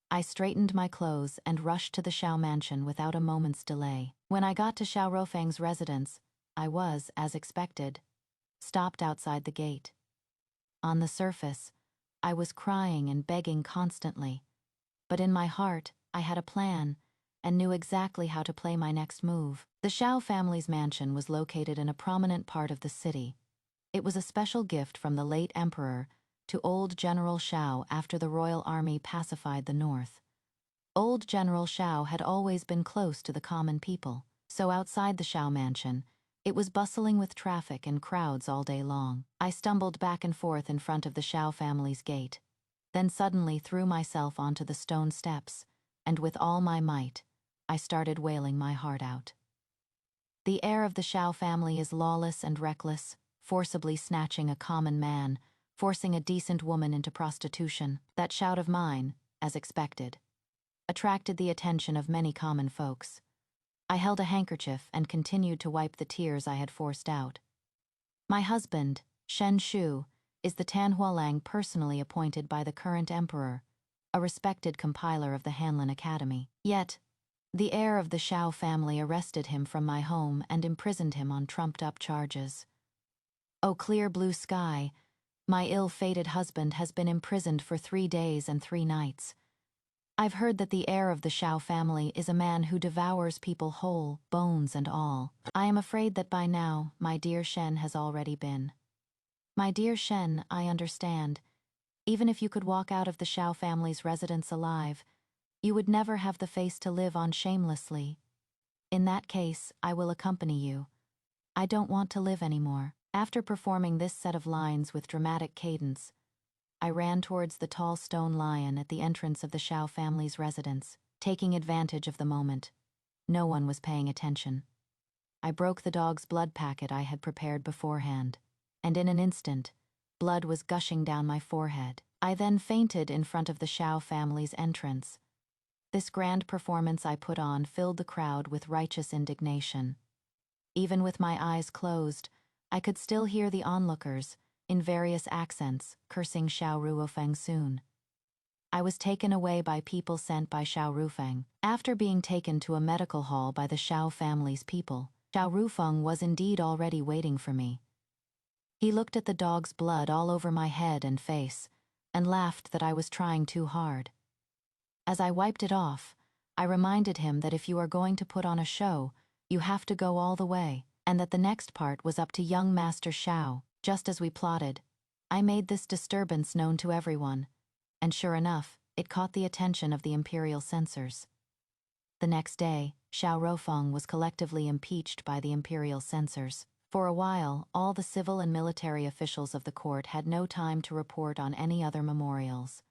I straightened my clothes and rushed to the Shao mansion without a moment's delay. When I got to Xiao Rufeng's residence, I was, as expected, stopped outside the gate. On the surface, I was crying and begging constantly, but in my heart, I had a plan and knew exactly how to play my next move. The Shao family's mansion was located in a prominent part of the city. It was a special gift from the late emperor to old General Shao after the royal army pacified the north. Old General Shao had always been close to the common people, so outside the Shao mansion, it was bustling with traffic and crowds all day long. I stumbled back and forth in front of the Shao family's gate, then suddenly threw myself onto the stone steps, and with all my might, I started wailing my heart out. The heir of the Shao family is lawless and reckless, forcibly snatching a common man, forcing a decent woman into prostitution. That shout of mine, as expected, attracted the attention of many common folks. I held a handkerchief and continued to wipe the tears I had forced out. My husband, Shen Shu, is the Tan Hualang personally appointed by the current emperor, a respected compiler of the Hanlin Academy. Yet, The heir of the Shao family arrested him from my home and imprisoned him on trumped-up charges. Oh, clear blue sky, my ill-fated husband has been imprisoned for 3 days and 3 nights. I've heard that the heir of the Shao family is a man who devours people whole, bones and all. I am afraid that by now, my dear Shen has already been. My dear Shen, I understand. Even if you could walk out of the Shao family's residence alive, you would never have the face to live on shamelessly. In that case, I will accompany you. I don't want to live anymore. After performing this set of lines with dramatic cadence, I ran towards the tall stone lion at the entrance of the Shao family's residence, taking advantage of the moment. No one was paying attention. I broke the dog's blood packet I had prepared beforehand, and in an instant, blood was gushing down my forehead. I then fainted in front of the Shao family's entrance. This grand performance I put on filled the crowd with righteous indignation. Even with my eyes closed, I could still hear the onlookers, in various accents, cursing Xiao Ruofeng soon. I was taken away by people sent by Xiao Rufeng. After being taken to a medical hall by the Xiao family's people, Xiao Rufeng was indeed already waiting for me. He looked at the dog's blood all over my head and face, and laughed that I was trying too hard. As I wiped it off, I reminded him that if you are going to put on a show, you have to go all the way, and that the next part was up to young Master Xiao. Just as we plotted, I made this disturbance known to everyone, and sure enough, it caught the attention of the imperial censors. The next day, Xiao Rofeng was collectively impeached by the imperial censors. For a while, all the civil and military officials of the court had no time to report on any other memorials.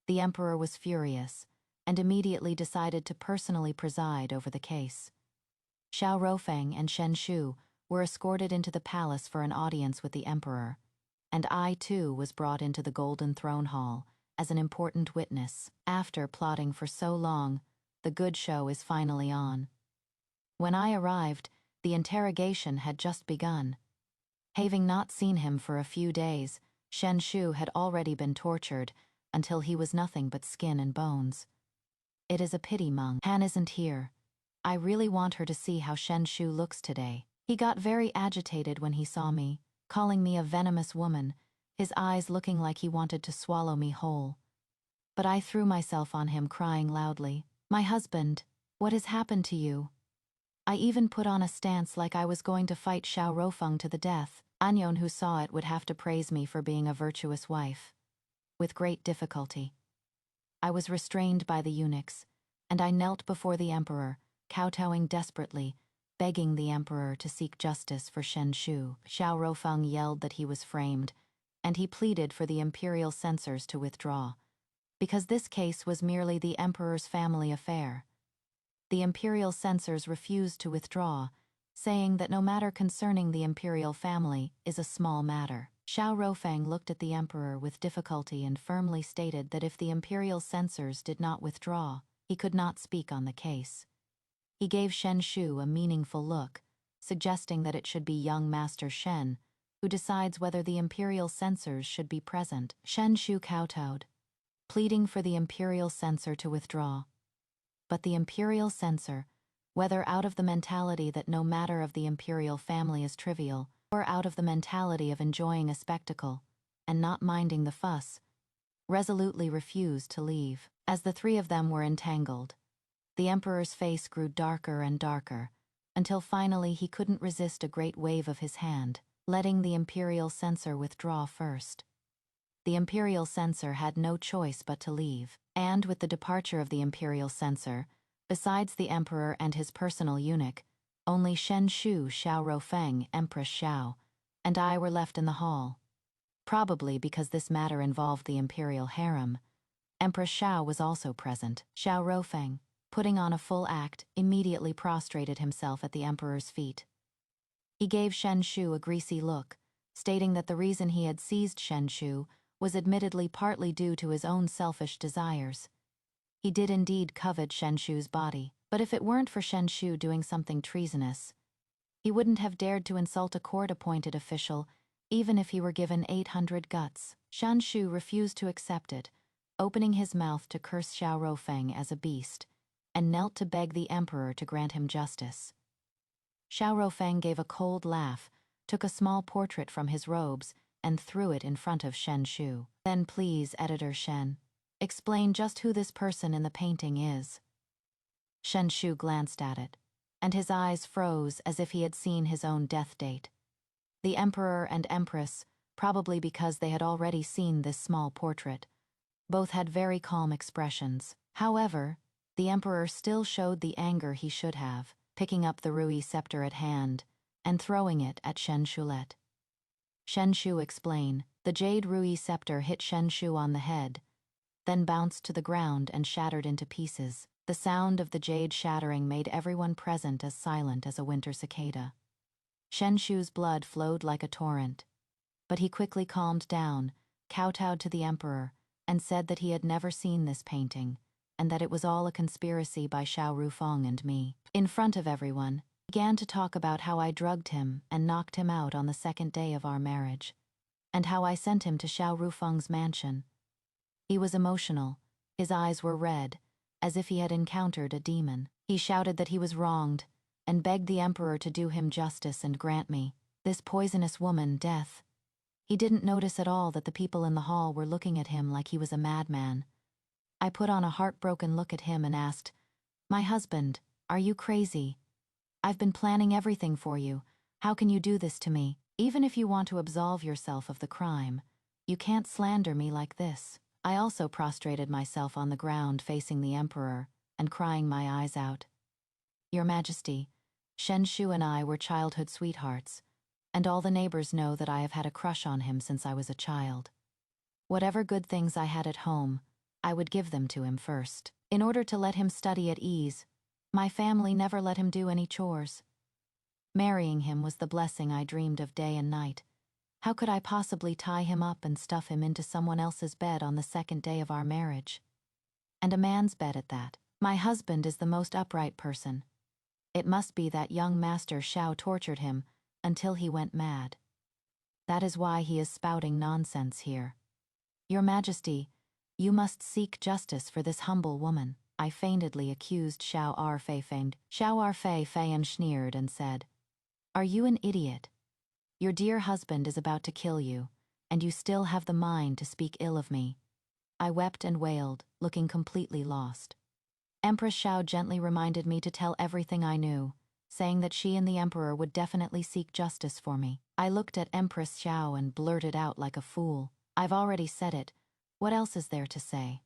The emperor was furious, and immediately decided to personally preside over the case. Xiao Rofeng and Shen Shu were escorted into the palace for an audience with the emperor, and I too was brought into the Golden Throne Hall as an important witness. After plotting for so long, the good show is finally on. When I arrived, the interrogation had just begun. Having not seen him for a few days, Shen Shu had already been tortured until he was nothing but skin and bones. It is a pity Meng Han isn't here. I really want her to see how Shen Shu looks today. He got very agitated when he saw me, calling me a venomous woman, his eyes looking like he wanted to swallow me whole. But I threw myself on him, crying loudly, "My husband, what has happened to you?" I even put on a stance like I was going to fight Xiao Rofeng to the death. Anyon, who saw it, would have to praise me for being a virtuous wife. With great difficulty, I was restrained by the eunuchs, and I knelt before the emperor, kowtowing desperately, begging the emperor to seek justice for Shen Shu. Xiao Rofeng yelled that he was framed, and he pleaded for the imperial censors to withdraw, because this case was merely the emperor's family affair. The imperial censors refused to withdraw, saying that no matter concerning the imperial family is a small matter. Xiao Rofeng looked at the emperor with difficulty and firmly stated that if the imperial censors did not withdraw, he could not speak on the case. He gave Shen Shu a meaningful look, suggesting that it should be young Master Shen who decides whether the imperial censors should be present. Shen Shu kowtowed, pleading for the imperial censor to withdraw. But the imperial censor, whether out of the mentality that no matter of the imperial family is trivial, or out of the mentality of enjoying a spectacle and not minding the fuss, resolutely refused to leave. As the three of them were entangled, the emperor's face grew darker and darker, until finally he couldn't resist a great wave of his hand, letting the imperial censor withdraw first. The imperial censor had no choice but to leave, and with the departure of the imperial censor, besides the emperor and his personal eunuch, only Shen Shu, Xiao Rofeng, Empress Xiao, and I were left in the hall. Probably because this matter involved the imperial harem, Empress Xiao was also present. Xiao Rofeng, putting on a full act, immediately prostrated himself at the emperor's feet. He gave Shen Shu a greasy look, stating that the reason he had seized Shen Shu was admittedly partly due to his own selfish desires. He did indeed covet Shen Shu's body, but if it weren't for Shen Shu doing something treasonous, he wouldn't have dared to insult a court-appointed official, even if he were given 800 guts. Shen Shu refused to accept it, opening his mouth to curse Xiao Rofeng as a beast. and knelt to beg the emperor to grant him justice. Xiao Rufeng gave a cold laugh, took a small portrait from his robes, and threw it in front of Shen Shu. Then please, Editor Shen, explain just who this person in the painting is. Shen Shu glanced at it, and his eyes froze as if he had seen his own death date. The emperor and empress, probably because they had already seen this small portrait, both had very calm expressions. However, the emperor still showed the anger he should have, picking up the Rui scepter at hand and throwing it at Shen Shulet. Shen Shu explained, the jade Rui scepter hit Shen Shu on the head, then bounced to the ground and shattered into pieces. The sound of the jade shattering made everyone present as silent as a winter cicada. Shen Shu's blood flowed like a torrent, but he quickly calmed down, kowtowed to the emperor, and said that he had never seen this painting, and that it was all a conspiracy by Xiao Rufeng and me. In front of everyone, he began to talk about how I drugged him and knocked him out on the second day of our marriage, and how I sent him to Xiao Rufeng's mansion. He was emotional, his eyes were red, as if he had encountered a demon. He shouted that he was wronged, and begged the emperor to do him justice and grant me, this poisonous woman, death. He didn't notice at all that the people in the hall were looking at him like he was a madman. I put on a heartbroken look at him and asked, "My husband, are you crazy? I've been planning everything for you. How can you do this to me? Even if you want to absolve yourself of the crime, you can't slander me like this." I also prostrated myself on the ground facing the emperor and crying my eyes out. "Your Majesty, Shen Shu and I were childhood sweethearts, and all the neighbors know that I have had a crush on him since I was a child. Whatever good things I had at home, I would give them to him first. In order to let him study at ease, my family never let him do any chores. Marrying him was the blessing I dreamed of day and night. How could I possibly tie him up and stuff him into someone else's bed on the second day of our marriage? And a man's bed at that. My husband is the most upright person. It must be that young master Xiao tortured him until he went mad. That is why he is spouting nonsense here. Your Majesty, you must seek justice for this humble woman," I feignedly accused Xiao Rufei. Xiao Rufei sneered and said, "Are you an idiot? Your dear husband is about to kill you, and you still have the mind to speak ill of me." I wept and wailed, looking completely lost. Empress Xiao gently reminded me to tell everything I knew, saying that she and the emperor would definitely seek justice for me. I looked at Empress Xiao and blurted out like a fool, "I've already said it. What else is there to say?"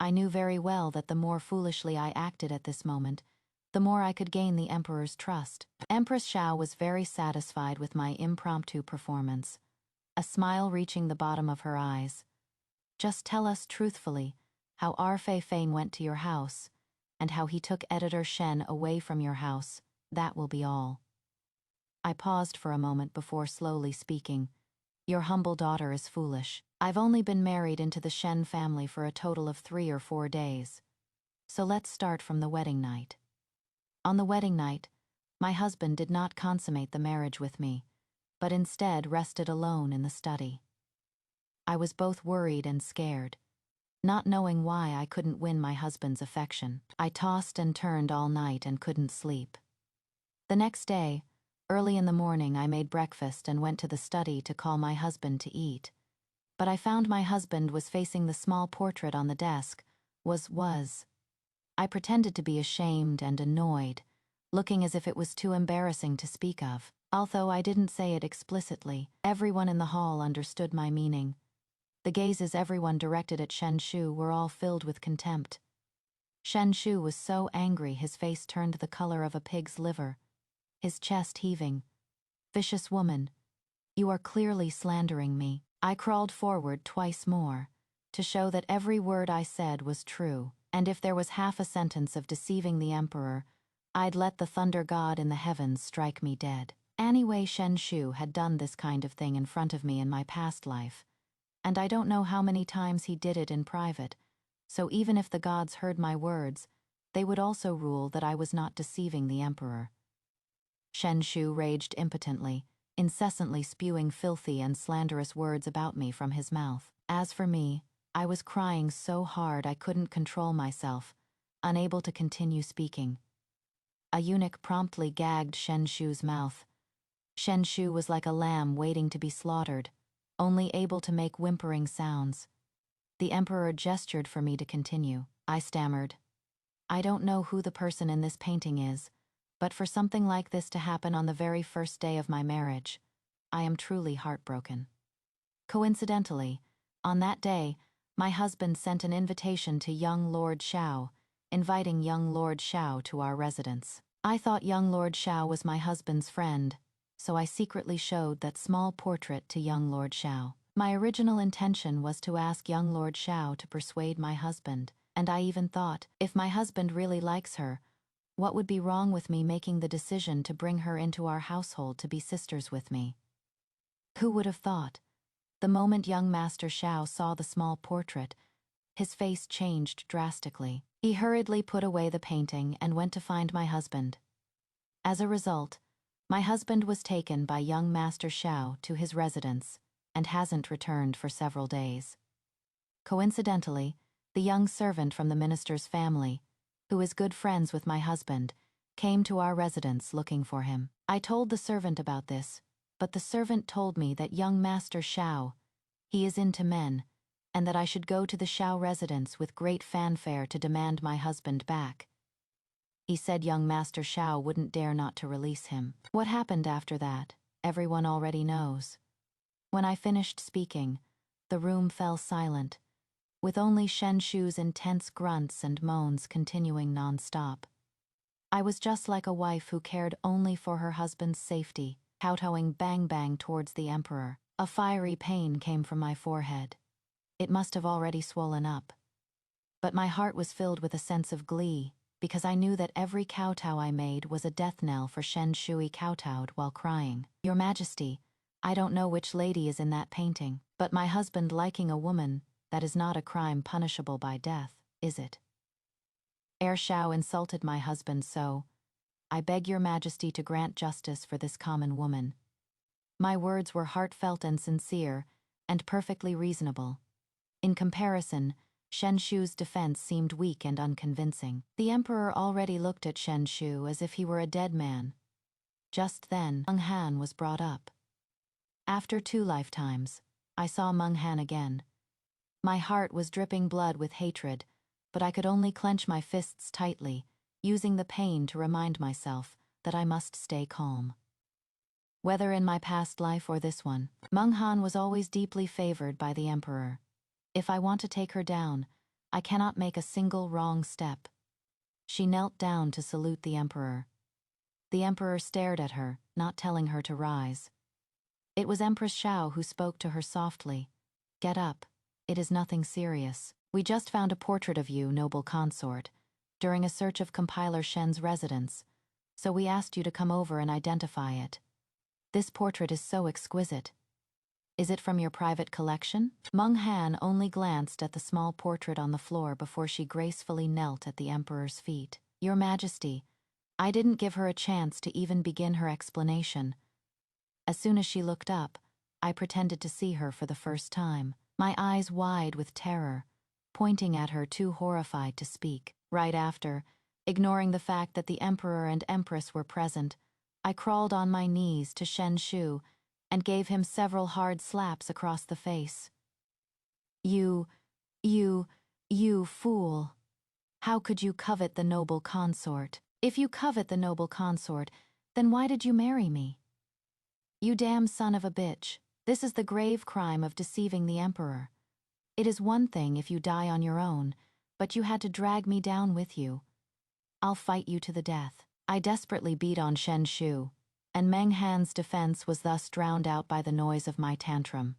I knew very well that the more foolishly I acted at this moment, the more I could gain the emperor's trust. Empress Xiao was very satisfied with my impromptu performance, a smile reaching the bottom of her eyes. "Just tell us truthfully how Fei went to your house, and how he took Editor Shen away from your house. That will be all." I paused for a moment before slowly speaking. "Your humble daughter is foolish. I've only been married into the Shen family for a total of 3 or 4 days. So let's start from the wedding night. On the wedding night, my husband did not consummate the marriage with me, but instead rested alone in the study. I was both worried and scared, not knowing why I couldn't win my husband's affection. I tossed and turned all night and couldn't sleep. The next day, early in the morning, I made breakfast and went to the study to call my husband to eat. But I found my husband was facing the small portrait on the desk. I pretended to be ashamed and annoyed, looking as if it was too embarrassing to speak of. Although I didn't say it explicitly, everyone in the hall understood my meaning. The gazes everyone directed at Shen Shu were all filled with contempt. Shen Shu was so angry his face turned the color of a pig's liver, his chest heaving. "Vicious woman, you are clearly slandering me." I crawled forward twice more, to show that every word I said was true, and if there was half a sentence of deceiving the emperor, I'd let the thunder god in the heavens strike me dead. Anyway, Shen Shu had done this kind of thing in front of me in my past life, and I don't know how many times he did it in private, so even if the gods heard my words, they would also rule that I was not deceiving the emperor. Shen Shu raged impotently, incessantly spewing filthy and slanderous words about me from his mouth. As for me, I was crying so hard I couldn't control myself, unable to continue speaking. A eunuch promptly gagged Shen Shu's mouth. Shen Shu was like a lamb waiting to be slaughtered, only able to make whimpering sounds. The emperor gestured for me to continue. I stammered. I don't know who the person in this painting is, but for something like this to happen on the very first day of my marriage, I am truly heartbroken. Coincidentally, on that day, my husband sent an invitation to young Lord Xiao, inviting young Lord Xiao to our residence. I thought young Lord Xiao was my husband's friend, so I secretly showed that small portrait to young Lord Xiao. My original intention was to ask young Lord Xiao to persuade my husband, and I even thought, if my husband really likes her, what would be wrong with me making the decision to bring her into our household to be sisters with me? Who would have thought? The moment young Master Xiao saw the small portrait, his face changed drastically. He hurriedly put away the painting and went to find my husband. As a result, my husband was taken by young Master Xiao to his residence and hasn't returned for several days. Coincidentally, the young servant from the minister's family, who is good friends with my husband, came to our residence looking for him. I told the servant about this, but the servant told me that young Master Xiao, he is into men, and that I should go to the Xiao residence with great fanfare to demand my husband back. He said young Master Xiao wouldn't dare not to release him. What happened after that, everyone already knows. When I finished speaking, the room fell silent, with only Shen Shu's intense grunts and moans continuing non-stop. I was just like a wife who cared only for her husband's safety, kowtowing bang-bang towards the emperor. A fiery pain came from my forehead. It must have already swollen up. But my heart was filled with a sense of glee, because I knew that every kowtow I made was a death knell for Shen Shui kowtowed while crying. Your Majesty, I don't know which lady is in that painting, but my husband liking a woman, that is not a crime punishable by death, is it? Ere Xiao insulted my husband so, I beg your Majesty to grant justice for this common woman. My words were heartfelt and sincere, and perfectly reasonable. In comparison, Shen Shu's defense seemed weak and unconvincing. The emperor already looked at Shen Shu as if he were a dead man. Just then, Meng Han was brought up. After 2 lifetimes, I saw Meng Han again. My heart was dripping blood with hatred, but I could only clench my fists tightly, using the pain to remind myself that I must stay calm. Whether in my past life or this one, Meng Han was always deeply favored by the emperor. If I want to take her down, I cannot make a single wrong step. She knelt down to salute the emperor. The emperor stared at her, not telling her to rise. It was Empress Xiao who spoke to her softly. Get up. It is nothing serious. We just found a portrait of you, noble consort, during a search of Compiler Shen's residence, so we asked you to come over and identify it. This portrait is so exquisite. Is it from your private collection? Meng Han only glanced at the small portrait on the floor before she gracefully knelt at the emperor's feet. Your Majesty, I didn't give her a chance to even begin her explanation. As soon as she looked up, I pretended to see her for the first time, my eyes wide with terror, pointing at her too horrified to speak. Right after, ignoring the fact that the emperor and empress were present, I crawled on my knees to Shen Shu and gave him several hard slaps across the face. You fool. How could you covet the noble consort? If you covet the noble consort, then why did you marry me? You damn son of a bitch. This is the grave crime of deceiving the emperor. It is one thing if you die on your own, but you had to drag me down with you. I'll fight you to the death. I desperately beat on Shen Shu, and Meng Han's defense was thus drowned out by the noise of my tantrum.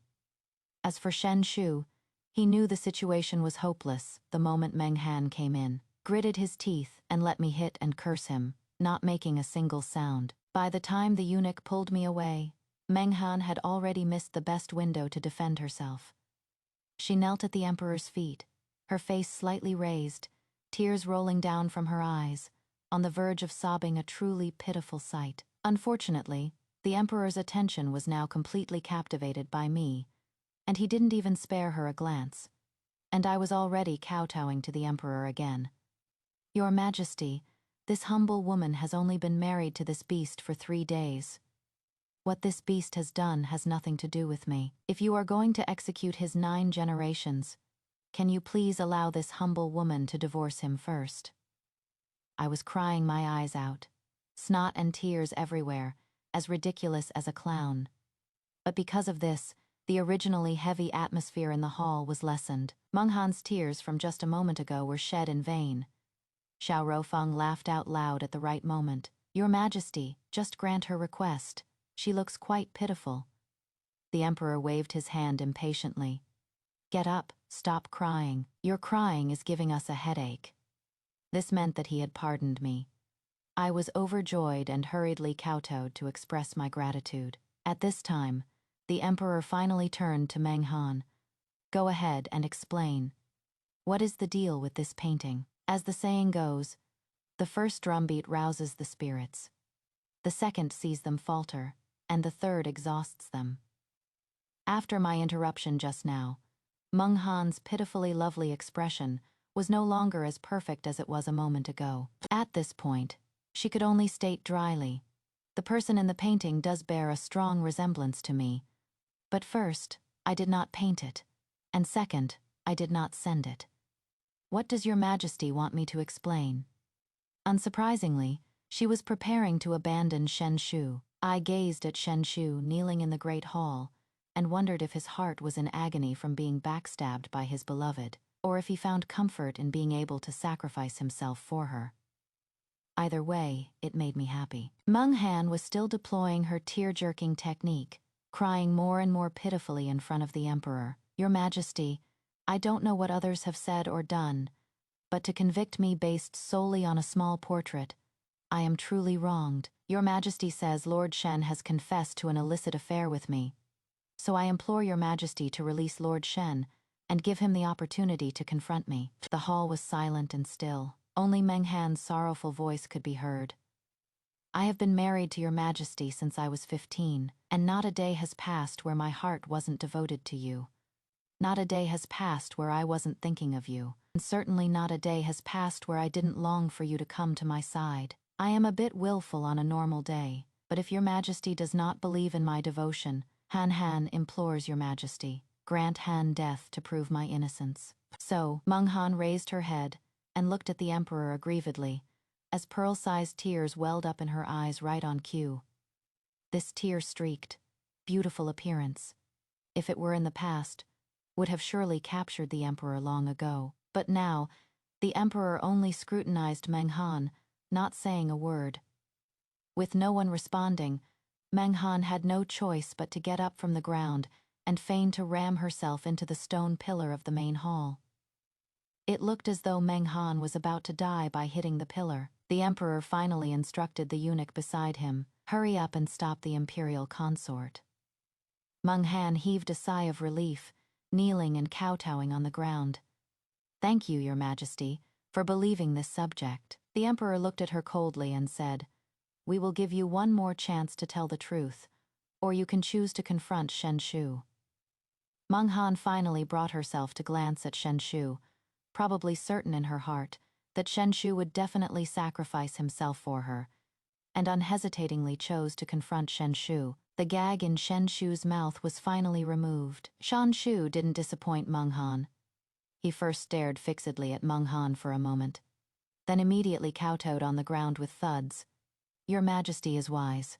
As for Shen Shu, he knew the situation was hopeless the moment Meng Han came in, gritted his teeth and let me hit and curse him, not making a single sound. By the time the eunuch pulled me away, Meng Han had already missed the best window to defend herself. She knelt at the emperor's feet, her face slightly raised, tears rolling down from her eyes, on the verge of sobbing, a truly pitiful sight. Unfortunately, the emperor's attention was now completely captivated by me, and he didn't even spare her a glance, and I was already kowtowing to the emperor again. Your Majesty, this humble woman has only been married to this beast for 3 days. What this beast has done has nothing to do with me. If you are going to execute his 9 generations, can you please allow this humble woman to divorce him first? I was crying my eyes out, snot and tears everywhere, as ridiculous as a clown. But because of this, the originally heavy atmosphere in the hall was lessened. Meng Han's tears from just a moment ago were shed in vain. Xiao Rofeng laughed out loud at the right moment. Your Majesty, just grant her request. She looks quite pitiful. The Emperor waved his hand impatiently. Get up, stop crying. Your crying is giving us a headache. This meant that he had pardoned me. I was overjoyed and hurriedly kowtowed to express my gratitude. At this time, the Emperor finally turned to Meng Han. Go ahead and explain. What is the deal with this painting? As the saying goes, the first drumbeat rouses the spirits. The second sees them falter, and the third exhausts them. After my interruption just now, Meng Han's pitifully lovely expression was no longer as perfect as it was a moment ago. At this point, she could only state dryly, the person in the painting does bear a strong resemblance to me. But first, I did not paint it, and second, I did not send it. What does Your Majesty want me to explain? Unsurprisingly, she was preparing to abandon Shen Shu. I gazed at Shen Shu kneeling in the great hall and wondered if his heart was in agony from being backstabbed by his beloved, or if he found comfort in being able to sacrifice himself for her. Either way, it made me happy. Meng Han was still deploying her tear-jerking technique, crying more and more pitifully in front of the Emperor. Your Majesty, I don't know what others have said or done, but to convict me based solely on a small portrait, I am truly wronged. Your Majesty says Lord Shen has confessed to an illicit affair with me, so I implore Your Majesty to release Lord Shen and give him the opportunity to confront me. The hall was silent and still. Only Meng Han's sorrowful voice could be heard. I have been married to Your Majesty since I was 15, and not a day has passed where my heart wasn't devoted to you. Not a day has passed where I wasn't thinking of you, and certainly not a day has passed where I didn't long for you to come to my side. I am a bit willful on a normal day, but if Your Majesty does not believe in my devotion, Han implores Your Majesty, grant Han death to prove my innocence. So, Meng Han raised her head and looked at the Emperor aggrievedly, as pearl-sized tears welled up in her eyes right on cue. This tear-streaked, beautiful appearance, if it were in the past, would have surely captured the Emperor long ago. But now, the Emperor only scrutinized Meng Han, not saying a word. With no one responding, Meng Han had no choice but to get up from the ground and feign to ram herself into the stone pillar of the main hall. It looked as though Meng Han was about to die by hitting the pillar. The Emperor finally instructed the eunuch beside him, hurry up and stop the imperial consort. Meng Han heaved a sigh of relief, kneeling and kowtowing on the ground. Thank you, Your Majesty, for believing this subject. The Emperor looked at her coldly and said, we will give you one more chance to tell the truth, or you can choose to confront Shen Shu. Meng Han finally brought herself to glance at Shen Shu, probably certain in her heart that Shen Shu would definitely sacrifice himself for her, and unhesitatingly chose to confront Shen Shu. The gag in Shen Shu's mouth was finally removed. Shen Shu didn't disappoint Meng Han. He first stared fixedly at Meng Han for a moment, then immediately kowtowed on the ground with thuds. Your Majesty is wise.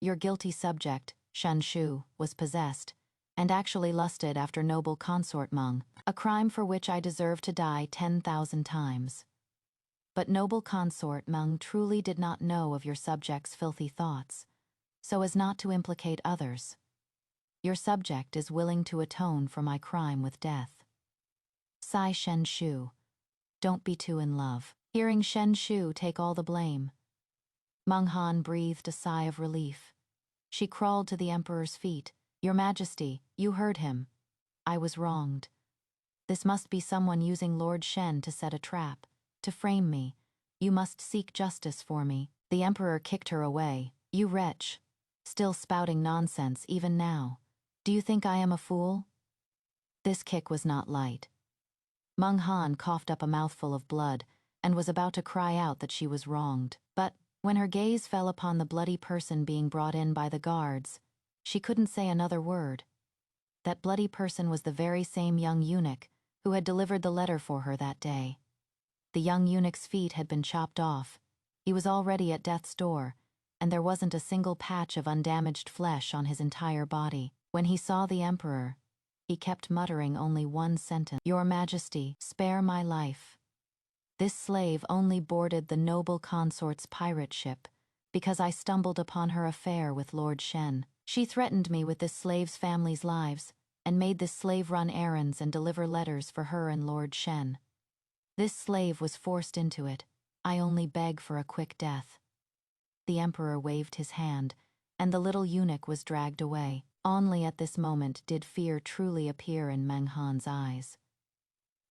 Your guilty subject, Shen Shu, was possessed, and actually lusted after noble consort Meng, a crime for which I deserve to die 10,000 times. But noble consort Meng truly did not know of your subject's filthy thoughts, so as not to implicate others. Your subject is willing to atone for my crime with death. Sigh Shen Shu, don't be too in love. Hearing Shen Shu take all the blame, Meng Han breathed a sigh of relief. She crawled to the Emperor's feet. Your Majesty, you heard him. I was wronged. This must be someone using Lord Shen to set a trap, to frame me. You must seek justice for me. The Emperor kicked her away. You wretch, still spouting nonsense even now. Do you think I am a fool? This kick was not light. Meng Han coughed up a mouthful of blood and was about to cry out that she was wronged. But when her gaze fell upon the bloody person being brought in by the guards, she couldn't say another word. That bloody person was the very same young eunuch who had delivered the letter for her that day. The young eunuch's feet had been chopped off. He was already at death's door, and there wasn't a single patch of undamaged flesh on his entire body. When he saw the emperor, he kept muttering only one sentence: "Your Majesty, spare my life." This slave only boarded the noble consort's pirate ship because I stumbled upon her affair with Lord Shen. She threatened me with this slave's family's lives and made this slave run errands and deliver letters for her and Lord Shen. This slave was forced into it. I only beg for a quick death. The emperor waved his hand, and the little eunuch was dragged away. Only at this moment did fear truly appear in Meng Han's eyes.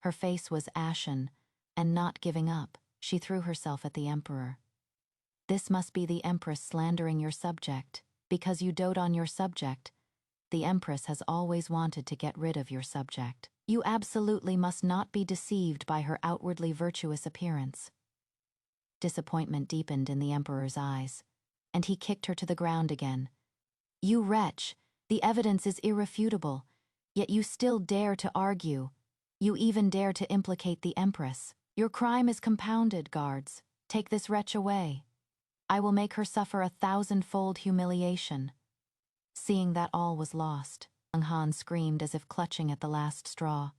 Her face was ashen, and not giving up, she threw herself at the emperor. "This must be the empress slandering your subject. Because you dote on your subject, the empress has always wanted to get rid of your subject. You absolutely must not be deceived by her outwardly virtuous appearance." Disappointment deepened in the emperor's eyes, and he kicked her to the ground again. "You wretch, the evidence is irrefutable, yet you still dare to argue. You even dare to implicate the empress. Your crime is compounded, guards. Take this wretch away. I will make her suffer 1,000-fold humiliation." Seeing that all was lost, Meng Han screamed as if clutching at the last straw.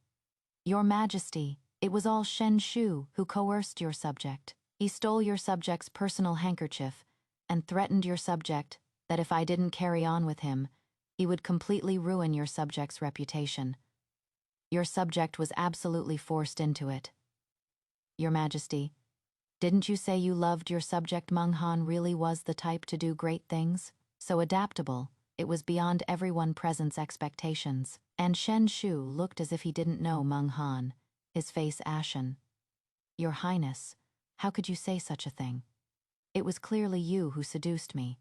"Your Majesty, it was all Shen Shu who coerced your subject. He stole your subject's personal handkerchief and threatened your subject that if I didn't carry on with him, he would completely ruin your subject's reputation. Your subject was absolutely forced into it. Your Majesty, didn't you say you loved your subject? Meng Han really was the type to do great things. So adaptable, it was beyond everyone present's expectations. And Shen Shu looked as if he didn't know Meng Han, his face ashen. "Your Highness, how could you say such a thing? It was clearly you who seduced me.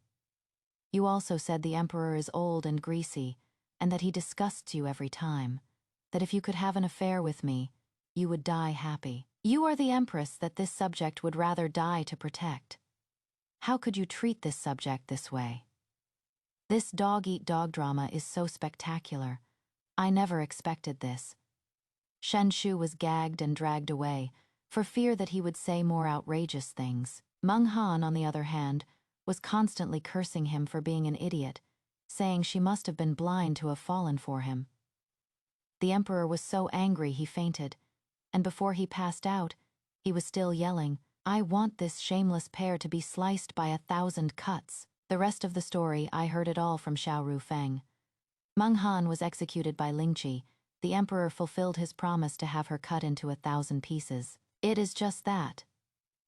You also said the emperor is old and greasy, and that he disgusts you every time, that if you could have an affair with me, you would die happy. You are the empress that this subject would rather die to protect. How could you treat this subject this way? This dog-eat-dog drama is so spectacular. I never expected this." Shen Shu was gagged and dragged away, for fear that he would say more outrageous things. Meng Han, on the other hand, was constantly cursing him for being an idiot, saying she must have been blind to have fallen for him. The emperor was so angry he fainted, and before he passed out, he was still yelling, "I want this shameless pair to be sliced by 1,000 cuts." The rest of the story, I heard it all from Xiao Rufeng. Meng Han was executed by Lingqi. The emperor fulfilled his promise to have her cut into 1,000 pieces. It is just that.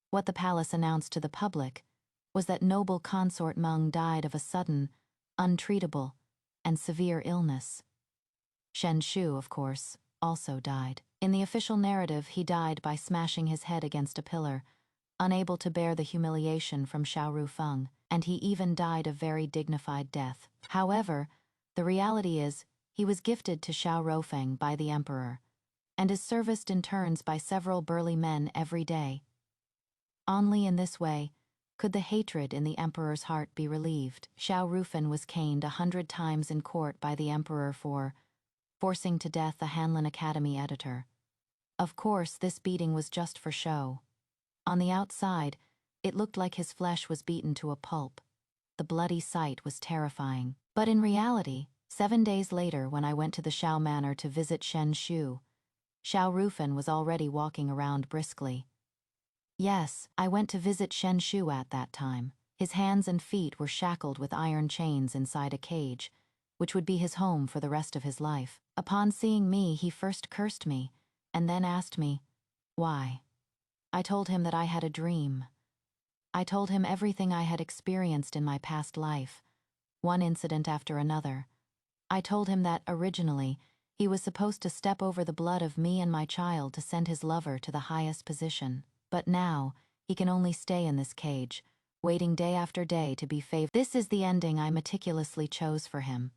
What the palace announced to the public was that noble consort Meng died of a sudden, untreatable, and severe illness. Shen Shu, of course, also died. In the official narrative, he died by smashing his head against a pillar, unable to bear the humiliation from Xiao Rufeng, and he even died a very dignified death. However, the reality is, he was gifted to Xiao Rufeng by the emperor, and is serviced in turns by several burly men every day. Only in this way could the hatred in the emperor's heart be relieved. Xiao Rufeng was caned 100 times in court by the emperor for forcing to death a Hanlin Academy editor. Of course, this beating was just for show. On the outside, it looked like his flesh was beaten to a pulp. The bloody sight was terrifying. But in reality, 7 days later, when I went to the Xiao Manor to visit Shen Shu, Xiao Rufeng was already walking around briskly. Yes, I went to visit Shen Shu at that time. His hands and feet were shackled with iron chains inside a cage, which would be his home for the rest of his life. Upon seeing me, he first cursed me, and then asked me, why. I told him that I had a dream. I told him everything I had experienced in my past life, one incident after another. I told him that, originally, he was supposed to step over the blood of me and my child to send his lover to the highest position. But now, he can only stay in this cage, waiting day after day to be favored. This is the ending I meticulously chose for him.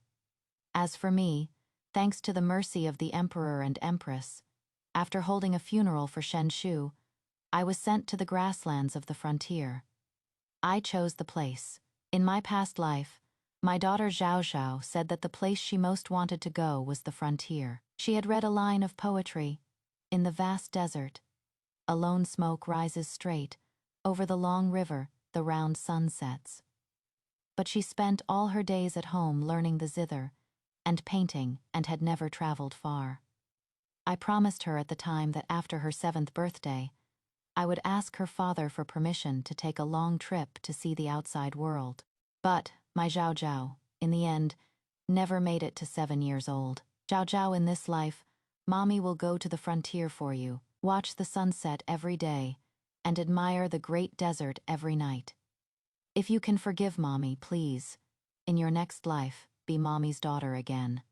As for me, thanks to the mercy of the emperor and empress, after holding a funeral for Shen Shu, I was sent to the grasslands of the frontier. I chose the place. In my past life, my daughter Zhao Zhao said that the place she most wanted to go was the frontier. She had read a line of poetry. In the vast desert, a lone smoke rises straight. Over the long river, the round sun sets. But she spent all her days at home learning the zither and painting and had never traveled far. I promised her at the time that after her 7th birthday, I would ask her father for permission to take a long trip to see the outside world. But my Zhao Zhao, in the end, never made it to 7 years old. Zhao Zhao, in this life, Mommy will go to the frontier for you, watch the sunset every day, and admire the great desert every night. If you can forgive Mommy, please, in your next life, be Mommy's daughter again.